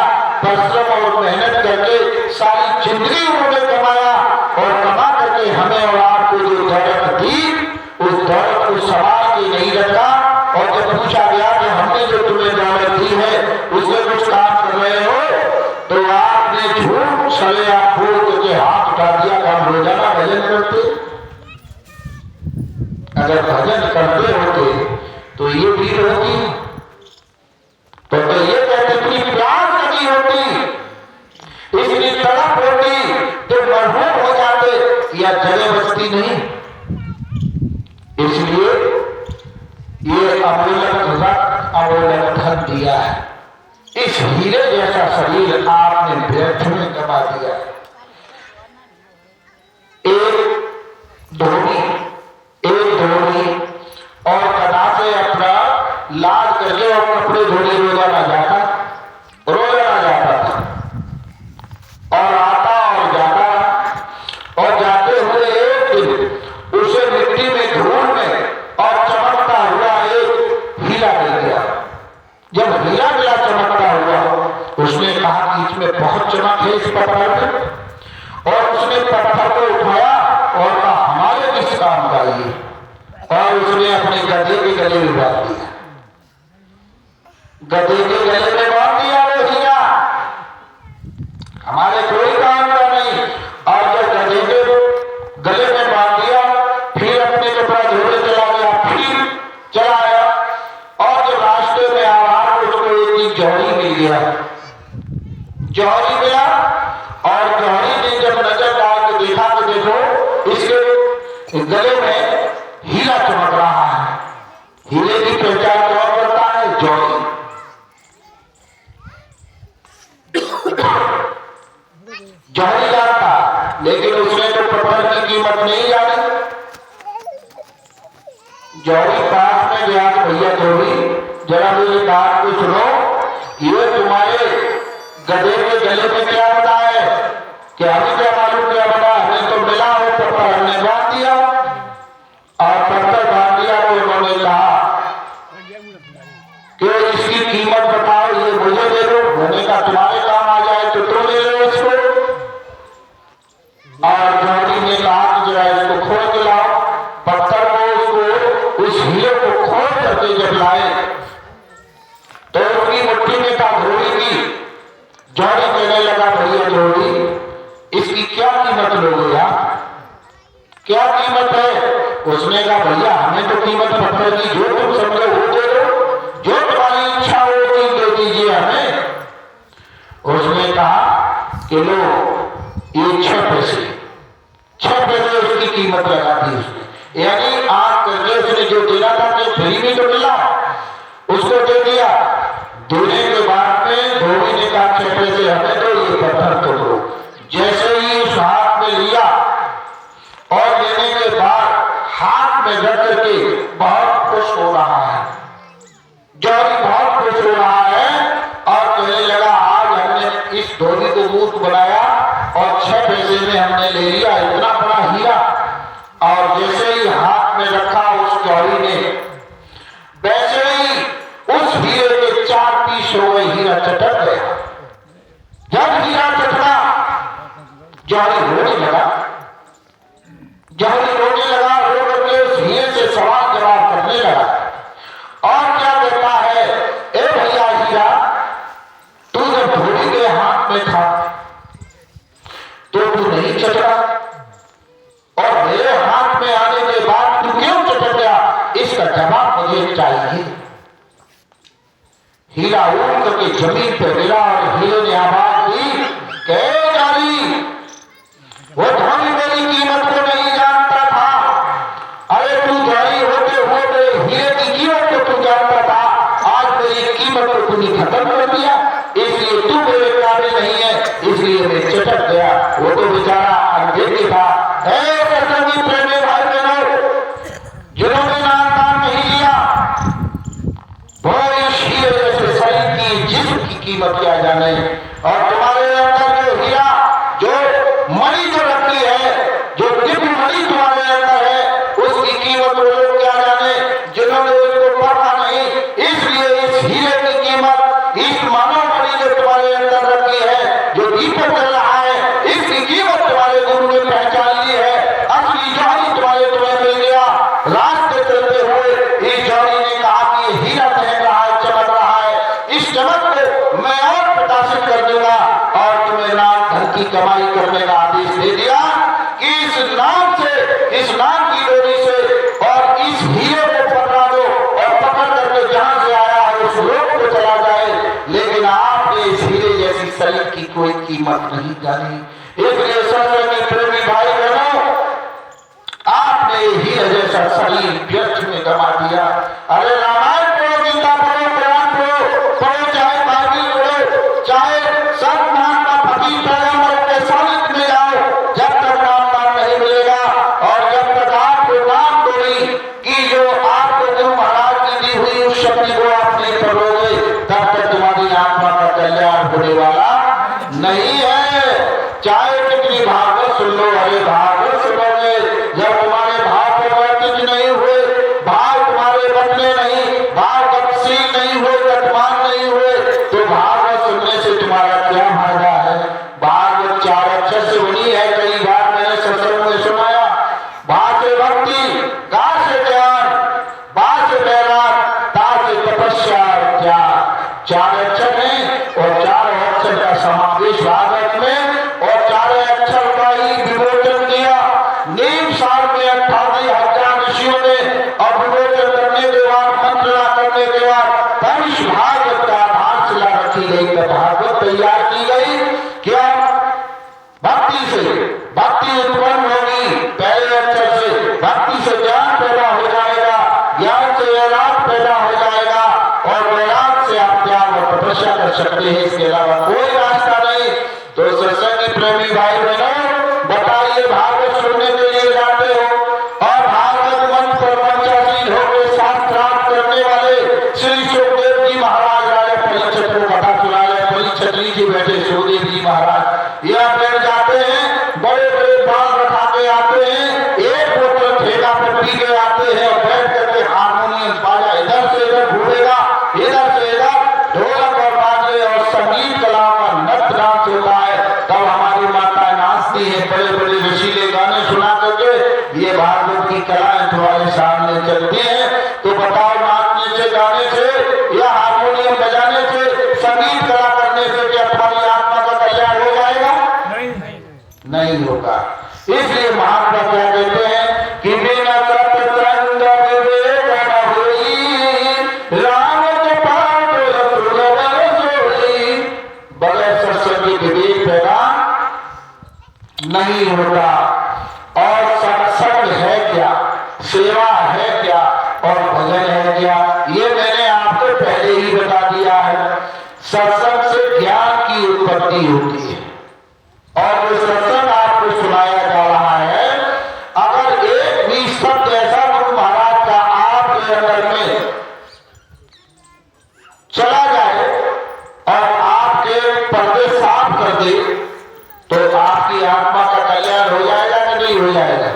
परिश्रम और मेहनत करके सारी जिंदगी उन्होंने कमाया और कमा करके हमें और आपको जो दौलत दी, उस दौलत को संभाल के नहीं रखा। और जब पूछा गया कि हमने जो तुम्हें दौलत दी है उसमें कुछ काम कर रहे हो, तो आपने झूठ सले आप बोल करके हाथ उठा दिया। काम रोजाना भजन करते अगर भजन करते होते तो ये भीड़ होती, तो ये कहते कि प्यास लगी होती, इतनी तड़प होती तो मरहूम हो जाते, या जगह बचती नहीं। इसलिए ये अमूल्य रक्त अमूल्य धन दिया है। इस हीरे जैसा शरीर आपने व्यर्थ में गवा दिया। एक धोनी और कदा से अपना लाद करके और कपड़े धोने रोजाना जाता था और आता और जाता, और जाते हुए एक दिन उसे मिट्टी में धूल में और चमकता हुआ एक हीरा मिल गया। जब हीरा मिला चमकता हुआ, उसने कहा कि इसमें बहुत चमक है इस पत्थर में, और उसने पत्थर को उठाया और कहा हमारे किस काम का ये, और उसने अपने गधे के गले में बांध दिया। गधे के गले में बांध दिया वो हीरा, हमारे कोई काम का नहीं। और जब गधे के गले में बांध दिया, फिर अपने कपड़ा धोने चला गया, फिर चला आया, और जब रास्ते में आया उसको एक जौहरी मिल गया। जौहरी मिला और जौहरी ने जब नजर डाल के देखा तो देखो इसके गले में हीरा चमक रहा है। हीरे की पहचान कौन करता है? जौहरी। जौहरी जानता, लेकिन उसने तो पत्थर की कीमत नहीं जानी। जौहरी पास में गया, भैया जौहरी जरा मेरी बात को सुनो, ये तुम्हारे गधे के गले में क्या बना है? कि हमें क्या मालूम क्या बना, हमें तो मिला हो पत्थर, हमने बांध दिया। और पत्थर बांध दिया तो उन्होंने कहा कि इसकी कीमत बताओ, ये मुझे दे दो। मैंने कहा तुम्हारे काम आ जाए तो तुम ले लो इसको। और जौहरी ने कहा कि जरा इसको खोल के लाओ। पत्थर को उसको उस हीरे को खोल करके जब लाए तो उसकी मुट्ठी में था घोड़ी की। जौहरी कहने लगा भैया जौहरी इसकी क्या कीमत लोगे आप, क्या कीमत है? उसने कहा भैया हमें तो कीमत पत्थर की जो तुम समझो वो दे दो, जो तुम्हारी इच्छा हो चीज दे दीजिए हमें। उसने कहा कि लो ये 6 पैसे उसकी कीमत लगा दी उसने। यानी आग करके उसने जो देना था कि फ्री में तो मिला, उसको दे दिया। देने के बाद में धोबी ने कहा 6 पैसे हमें तो ये पत्थर तोड़ो। जैसे ही उस हाथ में लिया और लेने के बाद हाथ में रख करके बहुत खुश हो रहा है। जौहरी बहुत खुश हो रहा है और कहने लगा आज हमने इस धोबी को मूर्ख बनाया और 6 पैसे में हमने ले लिया इतना बड़ा हीरा। और जैसे ही हाथ में रखा उस जौहरी ने, वैसे ही उस हीरे के 4 पीस हो गए, हीरा चटक गया। जब हीरा चटका जौहरी रोने लगा। जौहरी रोने लगा, रो करके उस हीरे से सवाल जवाब करने लगा और क्या कहता है, ए भैया हीरा तू जब धोबी के हाथ में था तो तू नहीं चटका, और मेरे हाथ में आने के बाद तू क्यों चटक गया? इसका जवाब मुझे चाहिए। हीरा उठ करके जमीन पर गिरा और हीरे ने आवाज दी, जौहरी वो धोबी मेरी कीमत को नहीं जानता था। अरे तू जौहरी होते हुए मेरे हीरे की कीमत को तू जानता था, आज मेरी कीमत को तूने खत्म कर दिया, इसलिए तू मेरे काबिल नहीं है, इसलिए मैं चटक गया। वो तो बेचारा अनदेखी था। सत्संगी प्रेमी भाई बहनों, जिन्होंने नाम दान नहीं लिया वो इस हीरे जैसे शरीर की जिस्म की कीमत क्या जाने। और तुम्हारे अंदर जो हीरा, जो मणि जो रखी है, जो दिव्य मणि तुम्हारे अंदर है, उसकी कीमत वो लोग क्या जाने जिन्होंने उसको पढ़ा नहीं। इसलिए इस हीरे की कीमत, इस मानव मणि जो तुम्हारे अंदर रखी है, जो दीपक चल रहा है, इसकी कीमत तुम्हारे गुरु ने पहचान ली है। असली जौहरी तुम्हें मिल गया। रास्ते चलते हुए इस जौहरी ने कहा कि हीरा दहक रहा है, चमक रहा है, इस चमक को मैं और प्रकाशित कर दूंगा। और तुम्हें नाम धन की कमाई करने का आदेश दे दिया कि इस नाम से, इस नाम की डोरी से और इस कीमत नहीं जानी। इसलिए सत्संगी प्रेमी भाई बहनों, आपने ही जैसा शरीर व्यर्थ में गवा दिया। अरे रामायण पढ़ो, गीता पढ़ो, कुरान पढ़ो, चाहे बाइबल पढ़ो, चाहे सब नाम का फकीर पैगंबर के सानिध्य में जाओ, जब तक नाम नहीं मिलेगा और जब तक आपको नाम दोरी कि जो आपको गुरु महाराज की दी हुई उस शक्ति को आप नहीं पढ़ोगे, तब तक तुम्हारी आत्मा का कल्याण होने वाला नहीं है। चाहे कितनी भागवत सुन लो, अरे भागवत सुनोगे जब तुम्हारे भाव परिवर्तित नहीं हुए, भाव तुम्हारे बदले नहीं, भाव गतिशील नहीं हुए, गतिमान नहीं हुए, तो भागवत सुनने से तुम्हारा क्या फायदा है। भागवत 4 अक्षर से बनी है, कई बार मैंने सत्संग में सुनाया। भा से भक्ति, गा से ज्ञान, बा से वैराग, ता से तपस्या और त्याग। 4 अक्षर है और 4 अक्षर का समावेश भागवत में, और 4 अक्षर का ही विमोचन किया नीम साल में 58,000 ऋषियों ने, और विमोचन करने के बाद, मंत्रणा करने के बाद पंच भागवत का आधारशिला रखी गई, भागवत तैयार की गई। क्या भक्ति से भक्ति उत्पन्न होगी, पहले अक्षर से भक्ति से ज्ञान पैदा हो जाएगा, ज्ञान से वैराग पैदा हो जाएगा, और वैराग से आप त्याग और तपस्या कर सकते हैं, इसके अलावा कोई रास्ता नहीं। तो सत्संगी प्रेमी भाई बहनों, बताइए, भागवत सुनने के लिए जाते हो और भागवत मंच पर मंचासीन होकर शास्त्रार्थ करने वाले श्री सुखदेव जी महाराज राजा परीक्षित को कथा सुनाए, परीक्षित जी बैठे सुखदेव जी महाराज या बैठ जाते हैं, बड़े बड़े बाल रखा के आते हैं, एक बोतल ठेला पर पी के आते हैं, और बैठ करके हारमोनियम बाजा इधर से इधर घूमेगा, इधर से इधर ढोलक और बाजे और संगीत कला का नृत्य डांस होता है। तब हमारी माता नाचती है, बड़े बड़े रसीले गाने सुना करके। ये भागवत की कलाएं तुम्हारे सामने चलती है, तो बताओ, नाचने से, गाने से या हारमोनियम बजाने से, संगीत कला करने से क्या तुम्हारी आत्मा का कल्याण हो जाएगा? नहीं होगा। इसलिए महात्मा क्या कहते हैं कि बिना सत्संग विवेक न होई, राम के पाठ सुलभ सोई। बगैर सत्संग के विवेक पैदा नहीं होता। और सत्संग है क्या, सेवा है क्या, और भजन है क्या, ये मैंने आपको पहले ही बता दिया है। सत्संग से ज्ञान की उत्पत्ति होती है, और जो सत्संग आपको सुनाया जा रहा है, अगर एक भी शब्द ऐसा गुरु महाराज का आपके अंदर में चला जाए और आपके पर्दे साफ कर दे, तो आपकी आत्मा का कल्याण हो जाएगा कि नहीं हो जाएगा।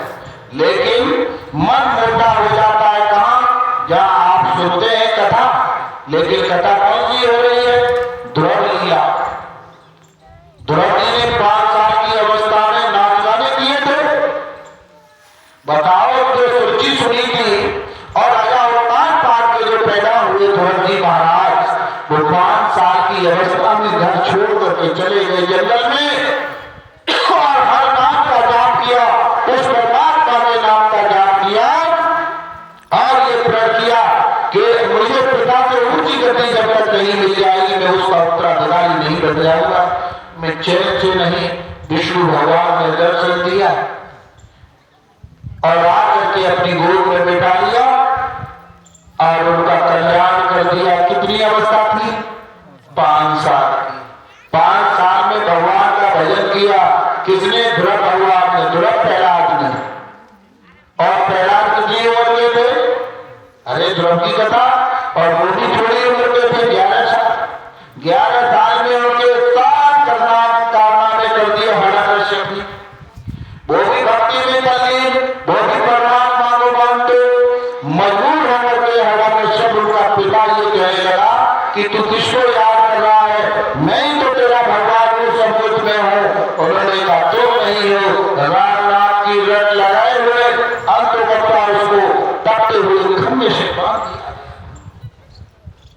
लेकिन मन मोटा हो जाता है कहां, जहां आप सुनते हैं कथा, लेकिन कथा कौन सी हो रही है? द्रौपदी लीला। द्रौपदी ने 5 साल की अवस्था में नाच गाने किए थे। बताओ, जो सुरुचि सुनी थी और राजा अवतार पाठ के जो पैदा हुए द्रौपदी महाराज, वो 5 साल की अवस्था में घर छोड़ करके चले गए जंगल में, और हर नाम का जाप किया, उस परमात्मा के नाम का जाप किया, और ये प्रण किया कि मुझे पिता से ऊंची गति जब तक नहीं मिल जाएगी, मैं उसका उत्तराधिकारी नहीं बन जाऊंगा। मैं चैन से नहीं, विष्णु भगवान ने दर्शन दिया और आकर के अपनी गोद में बिठा लिया और उनका कल्याण कर दिया। कितनी अवस्था थी? 5 साल की। 5 साल में भगवान का भजन किया। किसने? ध्रुव भगवान ने, ध्रुव प्रहलाद ने। और प्रहलाद कितनी उम्र के थे? अरे ध्रुव की कथा, और वो भी थोड़ी उम्र के थे, 11 साल। 11 साल में उनके साथ कारनामे कर दिए हरकश्यप ने। वो भी भक्ति में तल्लीन, वो भी परमात्मा को मानते, मजबूर होकर के हरकश्यप उनका पिता ये कहने लगा कि तू किसको याद कर रहा है? मैं ही तो तेरा भगवान को सब कुछ में हूं। उन्होंने कहा तुम नहीं हो, राम नाम की रट लगाए हुए अंतकर्ता उसको तपते हुए खंभे से बांध दिया।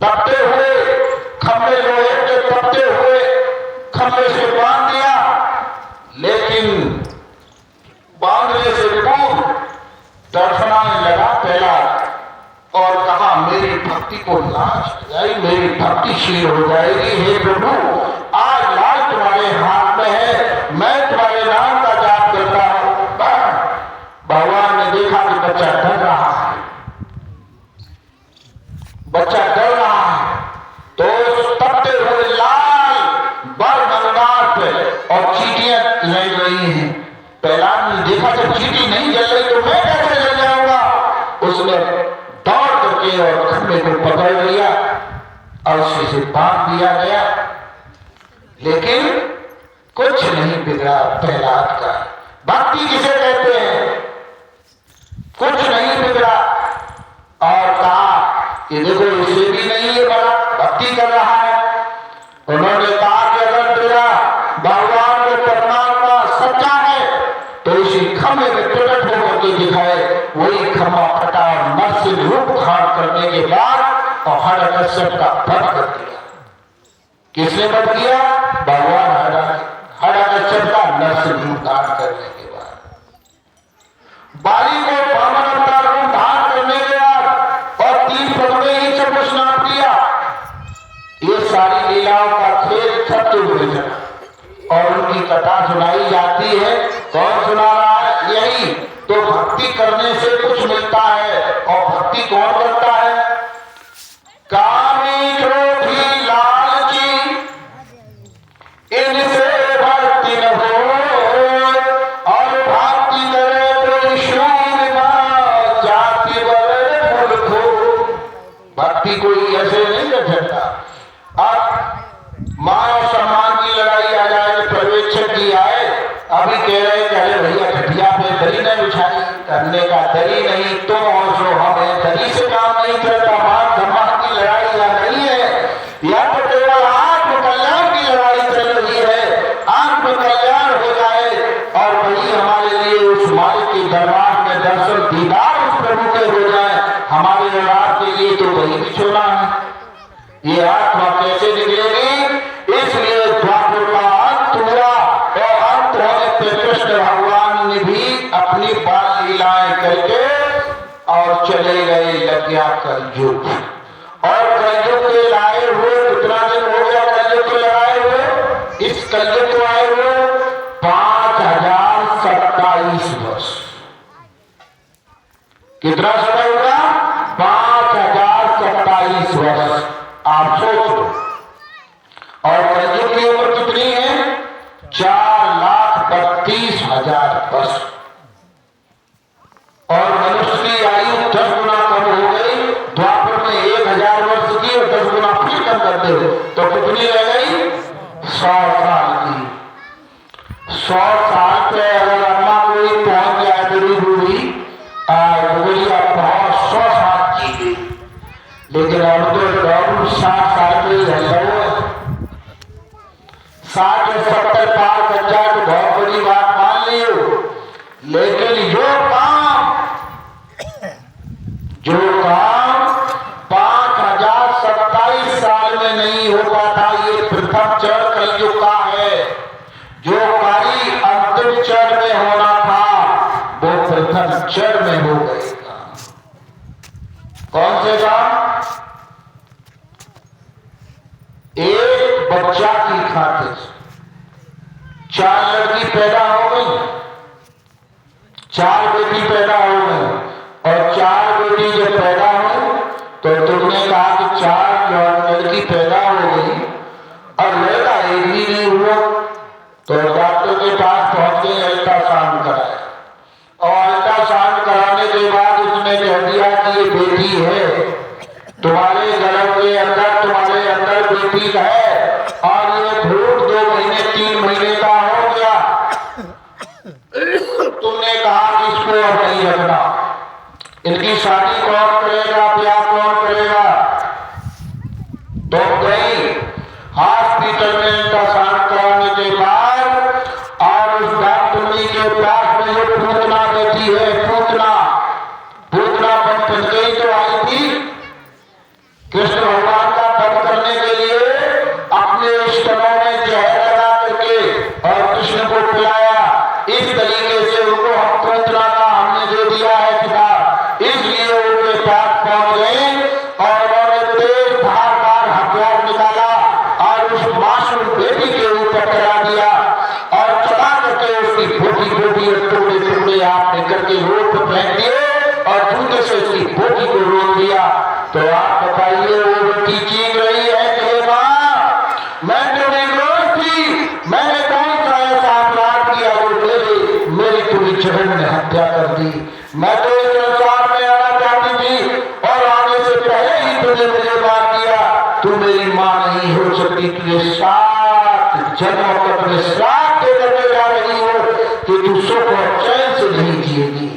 तपते हुए खंभे, लोहे के तपते हुए खंभे से बांध दिया। लेकिन बांधने से पूर्व तड़फनाने लगा पहला, और कहा मेरी भक्ति को लाज हो जाएगी, मेरी भक्ति क्षीण हो जाएगी। हे प्रभु, आज लाज तुम्हारे हाथ में नाम का जाप करता हो। भगवान ने देखा कि बच्चा डर रहा है, बच्चा डर रहा है, तो तपते हुए लाल बर मंगार पे और चीटियां लग रही हैं। प्रहलाद ने देखा जब चीटी नहीं जल रही तो मैं कैसे जल जाऊंगा। उसने दौड़ करके और खंबे को पकड़ लिया और उसी से बांध दिया गया, लेकिन कुछ नहीं बिगड़ा प्रहलाद का। भक्ति किसे कहते हैं? कुछ नहीं बिगड़ा। और कहा कि देखो इसे भी नहीं है बड़ा, भक्ति कर रहा है। उन्होंने कहा कि अगर तेरा भगवान को परमात्मा सच्चा है तो इसी खम्भे में प्रकट होकर के दिखाए। वही खम्भा फटा और नरसिंह रूप धारण करने के बाद और हिरण्यकश्यप का वध कर दिया। किसने वध किया? भगवान हिरण्यकश्यप का नरसिंह रूप धारण करने के बाद। बाली को वामन अवतार रूप धारण करने के बाद और 3 पद में ही सब कुछ नाम दिया। ये सारी लीलाओं का खेल सत्य हुए और उनकी कथा सुनाई जाती है। कौन सुना रहा है? यही तो भक्ति करने से कुछ मिलता है। और भक्ति कौन करता है? कामी क्रोधी लालची इनसे भक्ति न हो, और भक्ति करे तो शून्य जाति वर्ण मूल खो। भक्ति कोई ऐसे नहीं कर सकता। अब मान और सम्मान की लड़ाई आ जाए, पर्यवेक्षक जी आए, अभी कह रहे हैं अरे भैया घटिया पे दरी नहीं बिछाई, करने का दरी नहीं, तुम और जो हमें दरी से काम नहीं करता। मान सम्मान की लड़ाई या नहीं है, या तो केवल आत्म कल्याण की लड़ाई चल रही है। आत्म कल्याण हो जाए और वही हमारे लिए उस मालिक के दरबार में दर्शन दीदार उस प्रभु के हो जाए, हमारे और आपके लिए तो वही बिछोना है। ये आत्मा कैसे निकलेगी? इसलिए द्वापर का अंत हुआ और अंत होने पे कृष्ण भगवान ने भी अपनी बाल लीलाएं करके और चले गए लग गया कलयुग। और कलयुग के लाए हुए कितना दिन हो गया? कलयुग के लाए हुए, इस कलयुग को आए हुए 5027 वर्ष। कितना समय होगा? 5027 वर्ष। आप सोच लो। और कलयुग की उम्र कितनी है? 4,32,000 वर्ष। और मनुष्य की आयु 10 गुना कम हो गई। द्वापर में 1000 वर्ष की और 10 गुना फिर कम करते हो तो कितनी रह गई? 100 साल की। 100 साल पे अगर अम्मा कोई पहुंच जाए, बूढ़ी बूढ़ी बुढ़िया बहुत 100 साल जी गई, लेकिन अब तो 60 साल के रह 60 या 70 पार कर जाए तो बहुत बड़ी बात मान लियो। लेकिन जो काम 5027 साल में नहीं होता था, ये प्रथम चरण कलयुग का है। जो कार्य अंतिम चरण में होना था वो प्रथम चरण में हो गएगा। कौन से काम? एक बच्चा की खातिर 4 लड़की पैदा हो गई, 4 बेटी पैदा हो गई। और 4 बेटी जब पैदा हो तो तुमने कहा कि 4 लड़की पैदा हो गई और लड़का एक भी नहीं हुआ, तो डॉक्टर के पास पहुंच गए, अल्ट्रासाउंड कराया। और अल्ट्रासाउंड कराने के बाद उसने कह दिया कि ये बेटी है, तुम्हारे गर्भ के अंदर, तुम्हारे अंदर बेटी है और ये भूत 2 महीने 3 महीने का हो गया। तुमने कहा कि इसको अब नहीं रखना, इनकी शादी कौन करेगा, ब्याह कौन करेगा? तो गई हॉस्पिटल में अल्ट्रासाउंड कराने के बाद और उस डॉक्टरनी के पास में जो पूतना बेटी है, पूतना बन गई तो आई थी कृष्ण भगवान का वध करने के लिए अपने स्तनों में जहर लगा करके और कृष्ण को पिलाया। इस तरीके से उनको हम पूतना का हमने जो दिया है किताब, इसलिए उनके पास पहुंच गए और उन्होंने तेज धारदार हथियार निकाला और उस मासूम बेटी के ऊपर चढ़ा दिया और चढ़ा करके उसकी करके रोड पर फेंक दिए और जूते से उसकी बोटी को रोक दिया। तो आप बताइए वो बच्ची चीख रही है कि मां मैं तो निर्दोष थी, मैंने कौन सा ऐसा अपराध किया जो मेरी पूरी जगह ने हत्या कर दी। मैं तो इस संसार में आना चाहती थी और आने से पहले ही तुझे मुझे मार दिया। तू मेरी मां नहीं हो सकती, तुझे 7 जन्मों तक अपने श्राप के करने जा रही हो कि तू सुख और चैन से नहीं जिएगी।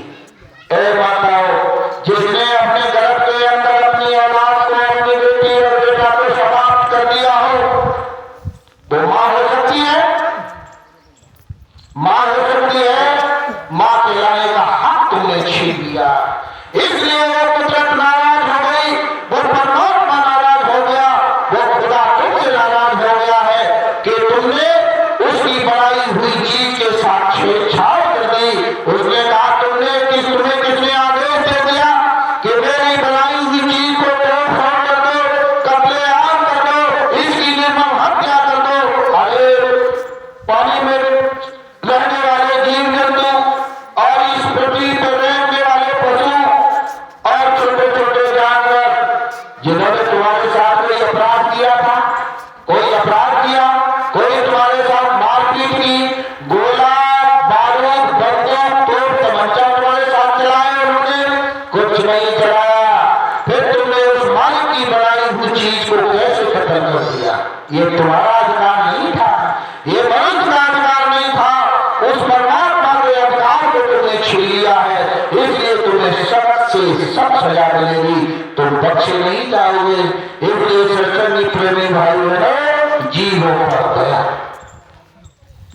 ऐ माताओं, जिसने अपने गर्भ के अंदर अपनी औलाद को, अपनी बेटी और बेटा को समाप्त कर दिया हो वो मां हो सकती है? मां हो सकती है? मां के लाने का हक तुमने छीन लिया, इसलिए वो कुदरत नाराज हो गई, वो परमात्मा नाराज हो गया, वो खुदा तुमसे नाराज हो गया है कि तुमने उसकी बनाई हुई चीज के साथ छेड़छाड़ कर दी। उसने कहा तुम्हें किसने आदेश दे दिया कि मेरी बनाई हुई चीज को तोड़-फोड़ कर दो, कत्लेआम कर दो, इसकी निर्मम हत्या कर दो। अरे पानी में रहने वाले जीव जंतु और इस पृथ्वी पर रहने वाले पशु और छोटे छोटे जानवर जिन्होंने तुम्हारे साथ कोई अपराध किया था, कोई अपराध किया, कोई तुम्हारे साथ मारपीट की, गोला बारूद बंदूक तोप तमंचा तुम्हारे साथ चलाया, उन्होंने कुछ नहीं चलाया। फिर तुमने उस मालिक की बनाई हुई चीज को कैसे खत्म कर दिया? ये तुम्हारा अधिकार नहीं था, ये मनुष्य का अधिकार नहीं था, उस परमात्मा के अधिकार को तुमने छीन लिया है, इसलिए तुम्हें सख्त से सख्त सजा मिलेगी, तुम बख्शे नहीं जाओगे। इसलिए सत्संगी प्रेमी भाइयों ने जीवों पर गया,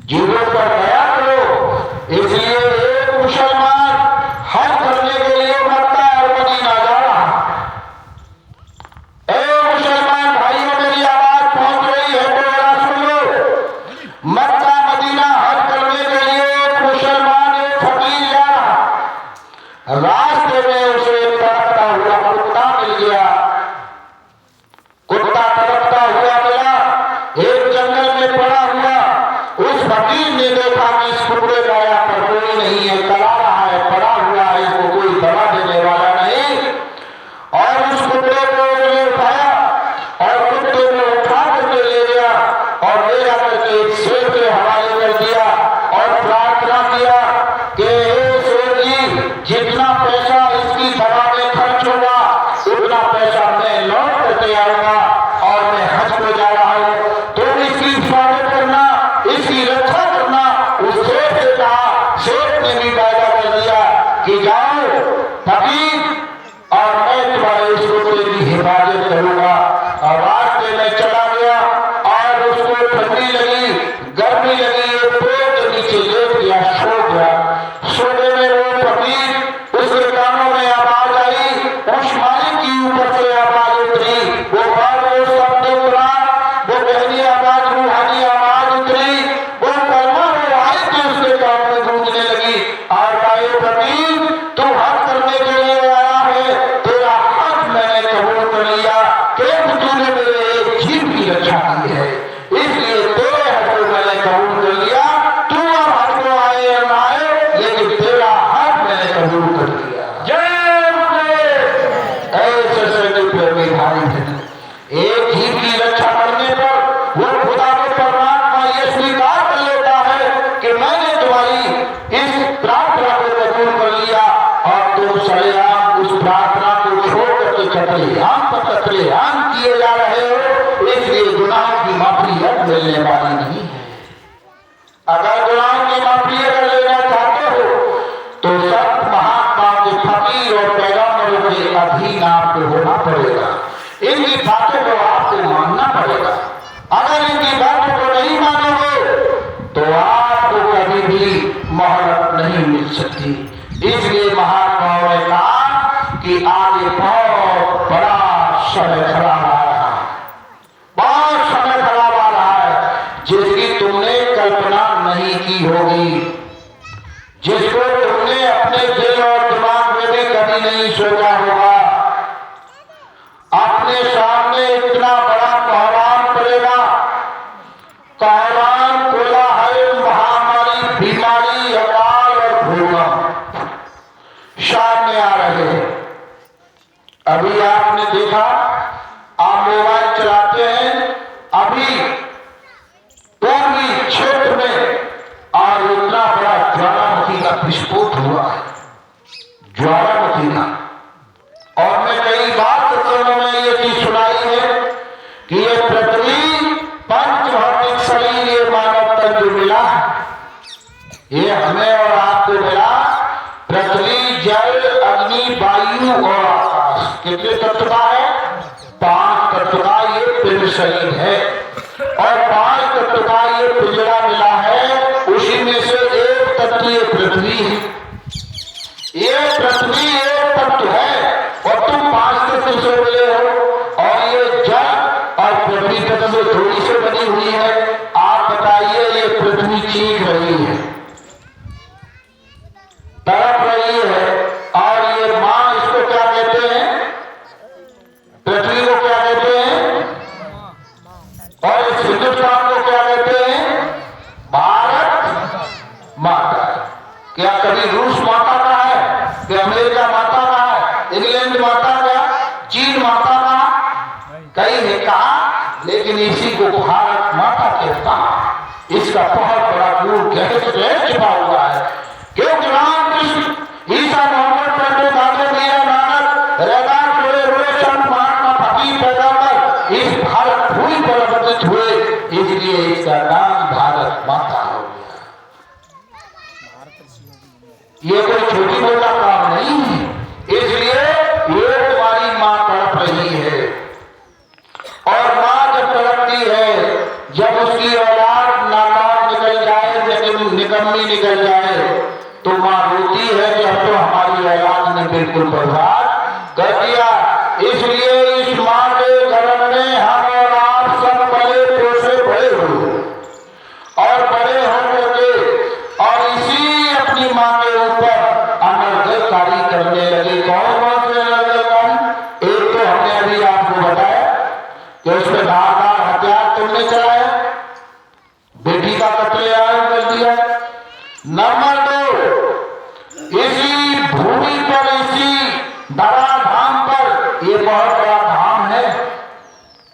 जीवों पर गया करो। इसलिए एक मुसलमान हज करने के लिए मक्का और मदीना जा रहा। मुसलमान भाइयों मेरी आवाज पहुंच रही है तो जरा सुन लो। मक्का मदीना हज करने के लिए एक मुसलमान एक फकीर जा रहा। रास्ते में उसे तड़पता हुआ कुत्ता मिल गया। कुत्ता तड़पता हुआ मिला, एक जंगल में पड़ा हुआ। उस फकीर ने देखा कि इस कुत्ते का यहाँ पर कोई नहीं है, तला रहा है, पड़ा हुआ है, इसको कोई दवा देने वाला नहीं। और उस कुत्ते को उसने उठाया और कुत्ते को उठा करके ले गया और ले जाकर के एक शेर के हवाले कर दिया और प्रार्थना किया कि हे शेर जी, जितना पैसा इसकी दवा में खर्च होगा उतना पैसा मैं लौट करके आऊंगा और मैं हज को जा रहा हूं, तुम इसकी हिफाजत करना, इसकी रक्षा करना। उस शेर से कहा, शेर ने भी वायदा कर दिया कि जाओ फकीर और मैं तुम्हारे इस कुत्ते की हिफाजत करूंगा। और रास्ते में चला गया और उसको ठंडी लगी, गर्मी लगी, पेड़ के नीचे लेट गया, सो गया। सोने में वो फकीर, उसके कानों में आवाज आई, उस मालिक की ऊपर से आवाज उतरी, वो शब्द उतरा, वो गहरी आवाज, रूहानी आवाज उतरी, वो कलमा वो आयत उसके कान में गूंजने लगी। और कहे फकीर, तू हज करने के लिए आया है, तेरा हज मैंने कबूल कर लिया कि तूने मेरे एक जीव की रक्षा की है, इसलिए तेरे हज को मैंने कबूल कर लिया। तू अब हज को आए या ना आए, लेकिन तेरा हज मैंने कबूल कर लिया। जय मुझे ऐसे सभी प्रेमी भाई हैं, एक जीव की रक्षा करने पर वो खुदा के परमात्मा ये स्वीकार कर लेता है कि मैंने तुम्हारी इस प्रार्थना को कबूल कर लिया और तुम सरेआम उस प्रार्थना को छोड़ करके कत्लेआम पर कत्लेआम किए जा रहे हो, इसलिए गुनाहों की माफी अब मिलने वाली नहीं है। अगर गुनाहों की माफी अगर लेना चाहते हो तो सब महात्मा के फकीर और पैगंबरों के अधीन आपको होना पड़ेगा, इनकी बातों को आपको मानना पड़ेगा। अगर इनकी बातों को नहीं मानोगे तो आपको कभी भी मोहलत नहीं मिल सकती। इसलिए महात्माओं ने कहा कि आगे बहुत बड़ा समय खड़ा आ रहा है, बहुत समय खड़ा आ रहा है जिसकी तुमने कल्पना नहीं की होगी, जिसको तुमने अपने दिल और दिमाग में भी कभी नहीं सोचा होगा। अपने सामने इतना बड़ा कोहराम पड़ेगा, कोहराम, कोलाहल, महामारी, बीमारी, अकाल और भूकंप, अभी आपने देखा, आप मोबाइल चलाते हैं, अभी पूर्वी क्षेत्र में और इतना बड़ा ज्वालामुखी का विस्फोट हुआ है, ज्वालामुखी का। और मैं कई बार सत्संगों में ये चीज सुनाई है कि ये पृथ्वी पंचभौतिक शरीर, ये मानव तन जो मिला, ये हमें और आपको मिला। पृथ्वी, जल, अग्नि, वायु और आकाश, कितने तत्व का है? 5 तत्व का ये पिंड शरीर है। और 5 तत्व का ये पिंजरा मिला है, उसी में से एक तत्व ये पृथ्वी है। ये पृथ्वी एक तत्व है और तुम 5 तत्व से मिले हो। और ये जल और पृथ्वी तत्व से थोड़ी सी बनी हुई है। आप बताइए, ये पृथ्वी चीख रही है, तड़प रही है, और ये मां, इसको क्या कहते हैं? पृथ्वी को क्या कहते हैं? और इस हिंदुस्तान को क्या कहते हैं? भारत माता। क्या कभी रूस माता का है कि अमेरिका माता का है, इंग्लैंड माता का, चीन माता का? कई ने कहा, लेकिन इसी को भारत माता कहता है। इसका बहुत बड़ा गुण गहरे छिपा हुआ है, क्योंकि रामकृष्ण, ईसा, मोहम्मद, पंडित, दादो, मीरा, नानक, रैदास, जोड़े हुए संत, महात्मा, फकीर, पैगंबर इस भारत भूमि पर अवतरित हुए, इसलिए इसका नाम भारत माता हो गया। ये कोई छोटी मोटा काम नहीं है। इसलिए ये तुम्हारी मां तड़प रही है। और मां जब तड़पती है, जब उसकी औलाद नाकाम निकल जाए, लेकिन निकम्मी निकल जाए, तो मां रोती है कि अब तो हमारी औलाद ने बिल्कुल बर्बाद कर दिया। इसलिए इस मां के गर्भ में हम और आप सब पले पोसे बड़े हुए और बड़े होने के, और इसी अपनी मां के ऊपर अनर्गलकारी करने लगे। कौन से अनर्गल? एक तो हमने अभी आपको बताया कि उसमें धारदार हथियार तुमने चलाया, बेटी का कत्लेआम कर दिया। नंबर 2, इसी भूमि पर, इसी धराधाम पर, ये बहुत बड़ा धाम है।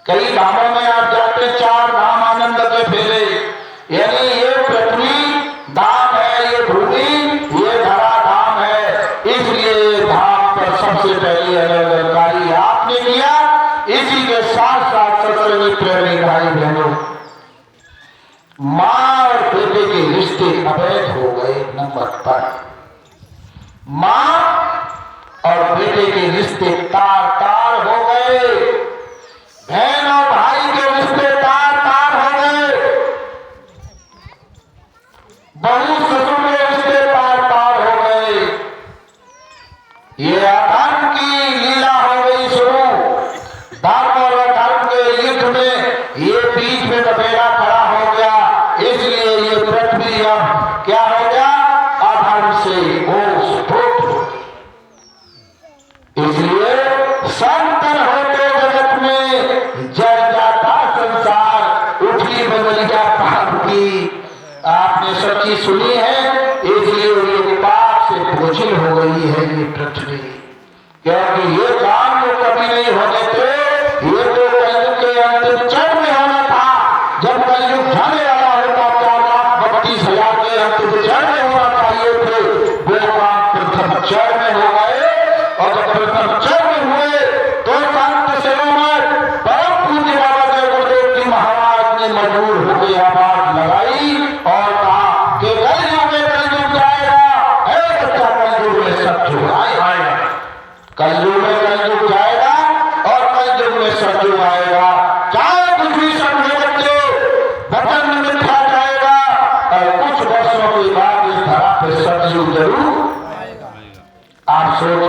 कई धामों में आप जाते, 4 धाम आनंद के फेरे, यानी ये पृथ्वी धाम है, ये भूमि, ये धराधाम है। इसलिए धाम पर सबसे पहले अनर्गलकारी आपने किया। इसी के साथ साथ सत्संगी प्रेमी भाई बहनों, मां और बेटे के रिश्ते अवैध हो गए। नंबर पर, मां और बेटे के रिश्ते तार तार हो गए, बहन और भाई के रिश्ते तार तार हो गए, बहू ससुर के रिश्ते तार तार हो गए। ये अधर्म की लीला हो गई शुरू। धर्म और अधर्म के युद्ध में ये बीच में दबेड़ा खड़ा हो गया। इसलिए ये पृथ्वी अब क्या हो गया? अधर्म से ओत-प्रोत हो गई। इसलिए संतन होते जगत में जल जाता संसार, उठी बदलिया पाप की। आपने सब चीज सुनी है, इसलिए ये पाप से बोझिल हो गई है ये पृथ्वी। क्योंकि ये काम जो कभी नहीं होने थे, ये तो कलयुग के अंतिम चरण में होना था। जब कलयुग जाने वाला होता, 4,32,000 के अंतिम चरण में होना चाहिए थे, वो काम प्रथम चरण में हो गए। और जब प्रथम चरण में हुए तो संत शिरोमणि परम पूज्य बाबा जय गुरुदेव जी महाराज ने मजबूर होकर आवाज लगाई और कहा कि कलयुग में कलयुग जाएगा। है बच्चा, कलयुग में सतयुग आएगा, कलयुग में कलयुग जाएगा और कलयुग में सतयुग आएगा। चाहे कुछ भी समझे बच्चे, वचन मिथ्या जाएगा और कुछ वर्षों के बाद इस धरा पे सतयुग जरूर आप सोचो।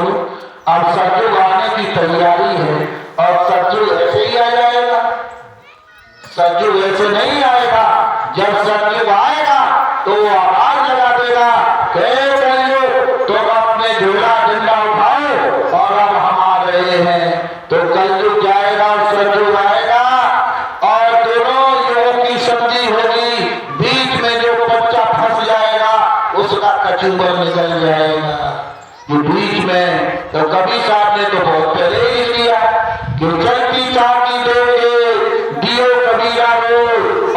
अब सतयुग आने की तैयारी है और सतयुग ऐसे ही आ जाएगा, सतयुग ऐसे नहीं आएगा। जब सतयुग आएगा तो वो आवाज लगा देगा कि कलयुग तुम अपने झोला डंडा उठाओ और अब हम आ रहे हैं। तो कलयुग जाएगा और सतयुग आएगा और दोनों युगों की शक्ति होगी। बीच में जो बच्चा फंस जाएगा उसका कचूमर निकल जाएगा। जो बीच में तो कबीर साहब ने तो बहुत पहले ही किया कि चलती चाकी देंगे दियो कबीरा को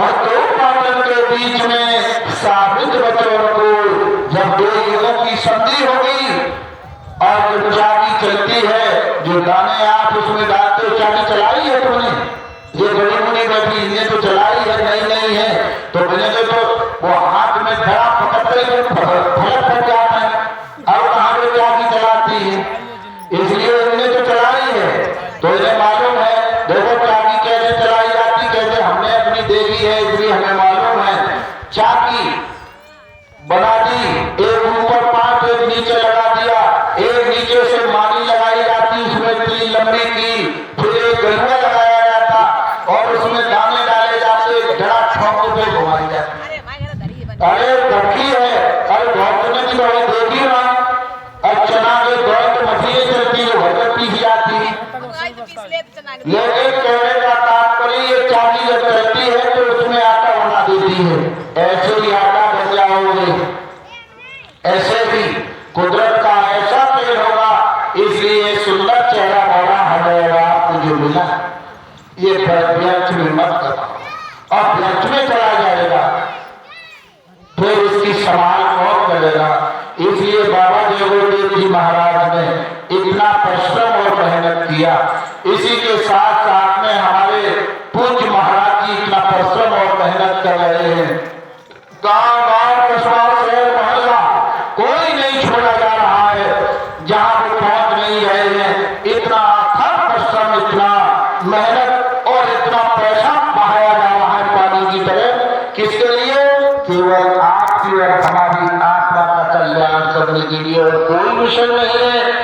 और दो पाटन के बीच में साबित बच्चों को। जब दो युगों की संधि होगी और जो चाकी चलती है, जो दाने आप उसमें डालते हो, चाकी चलाई है तुमने, ये बड़ी मुनि बैठी इन्हें तो चलाई है, नहीं है तो बोलेंगे तो वो हाथ में खड़ा पकड़ते फलक पड़ जाता है, अब कहाँ पे चाकी चलाती है, इसलिए इन्हें तो चलाई है। तो इन्हें मालूम है, देखो चाकी कैसे चलाई जाती, कैसे हमने अपनी देखी है, इसलिए हमें मालूम है। चाकी बना दी, एक ऊपर 5 एक नीचे लगा दिया, एक नीचे से माली लगाई जाती, उसमें 3 लंबी की, फिर एक गलुआ लगाया जाता और उसमें दाने डाले जाते, जरा ठोंक पे घुमाई जाती। अरे धरती है, अरे घोटने की तो देखी ना, अब चना के दौड़ तो मछली चलती है, भरकर पीस जाती। लेकिन कहने का तात्पर्य ये चाकी जब चलती है तो उसमें आटा बना देती है, ऐसे ही आटा बन जाओगे, ऐसे ही कुदरत का ऐसा खेल होगा। इसलिए सुंदर चेहरा बड़ा हो जाएगा, आपको जो मिला ये व्यर्थ में मत करो और व्यर्थ में चला जाएगा, फिर इसकी संभाल कौन करेगा। इसलिए बाबा देवोदेव जी महाराज ने इतना परिश्रम और मेहनत किया। इसी के साथ साथ में हमारे पूज्य महाराज जी इतना परिश्रम और मेहनत कर रहे हैं। गांव गांव कस्बा शहर मोहल्ला कोई नहीं छोड़ा जा रहा है जहां वो पहुंच नहीं रहे हैं। इतना अथक परिश्रम, इतना मेहनत और इतना पैसा बहाया जा रहा है पानी की तरह, किसके लिए? केवल आपकी और हमारी आत्मा का कल्याण करने के लिए, और कोई मिशन नहीं है।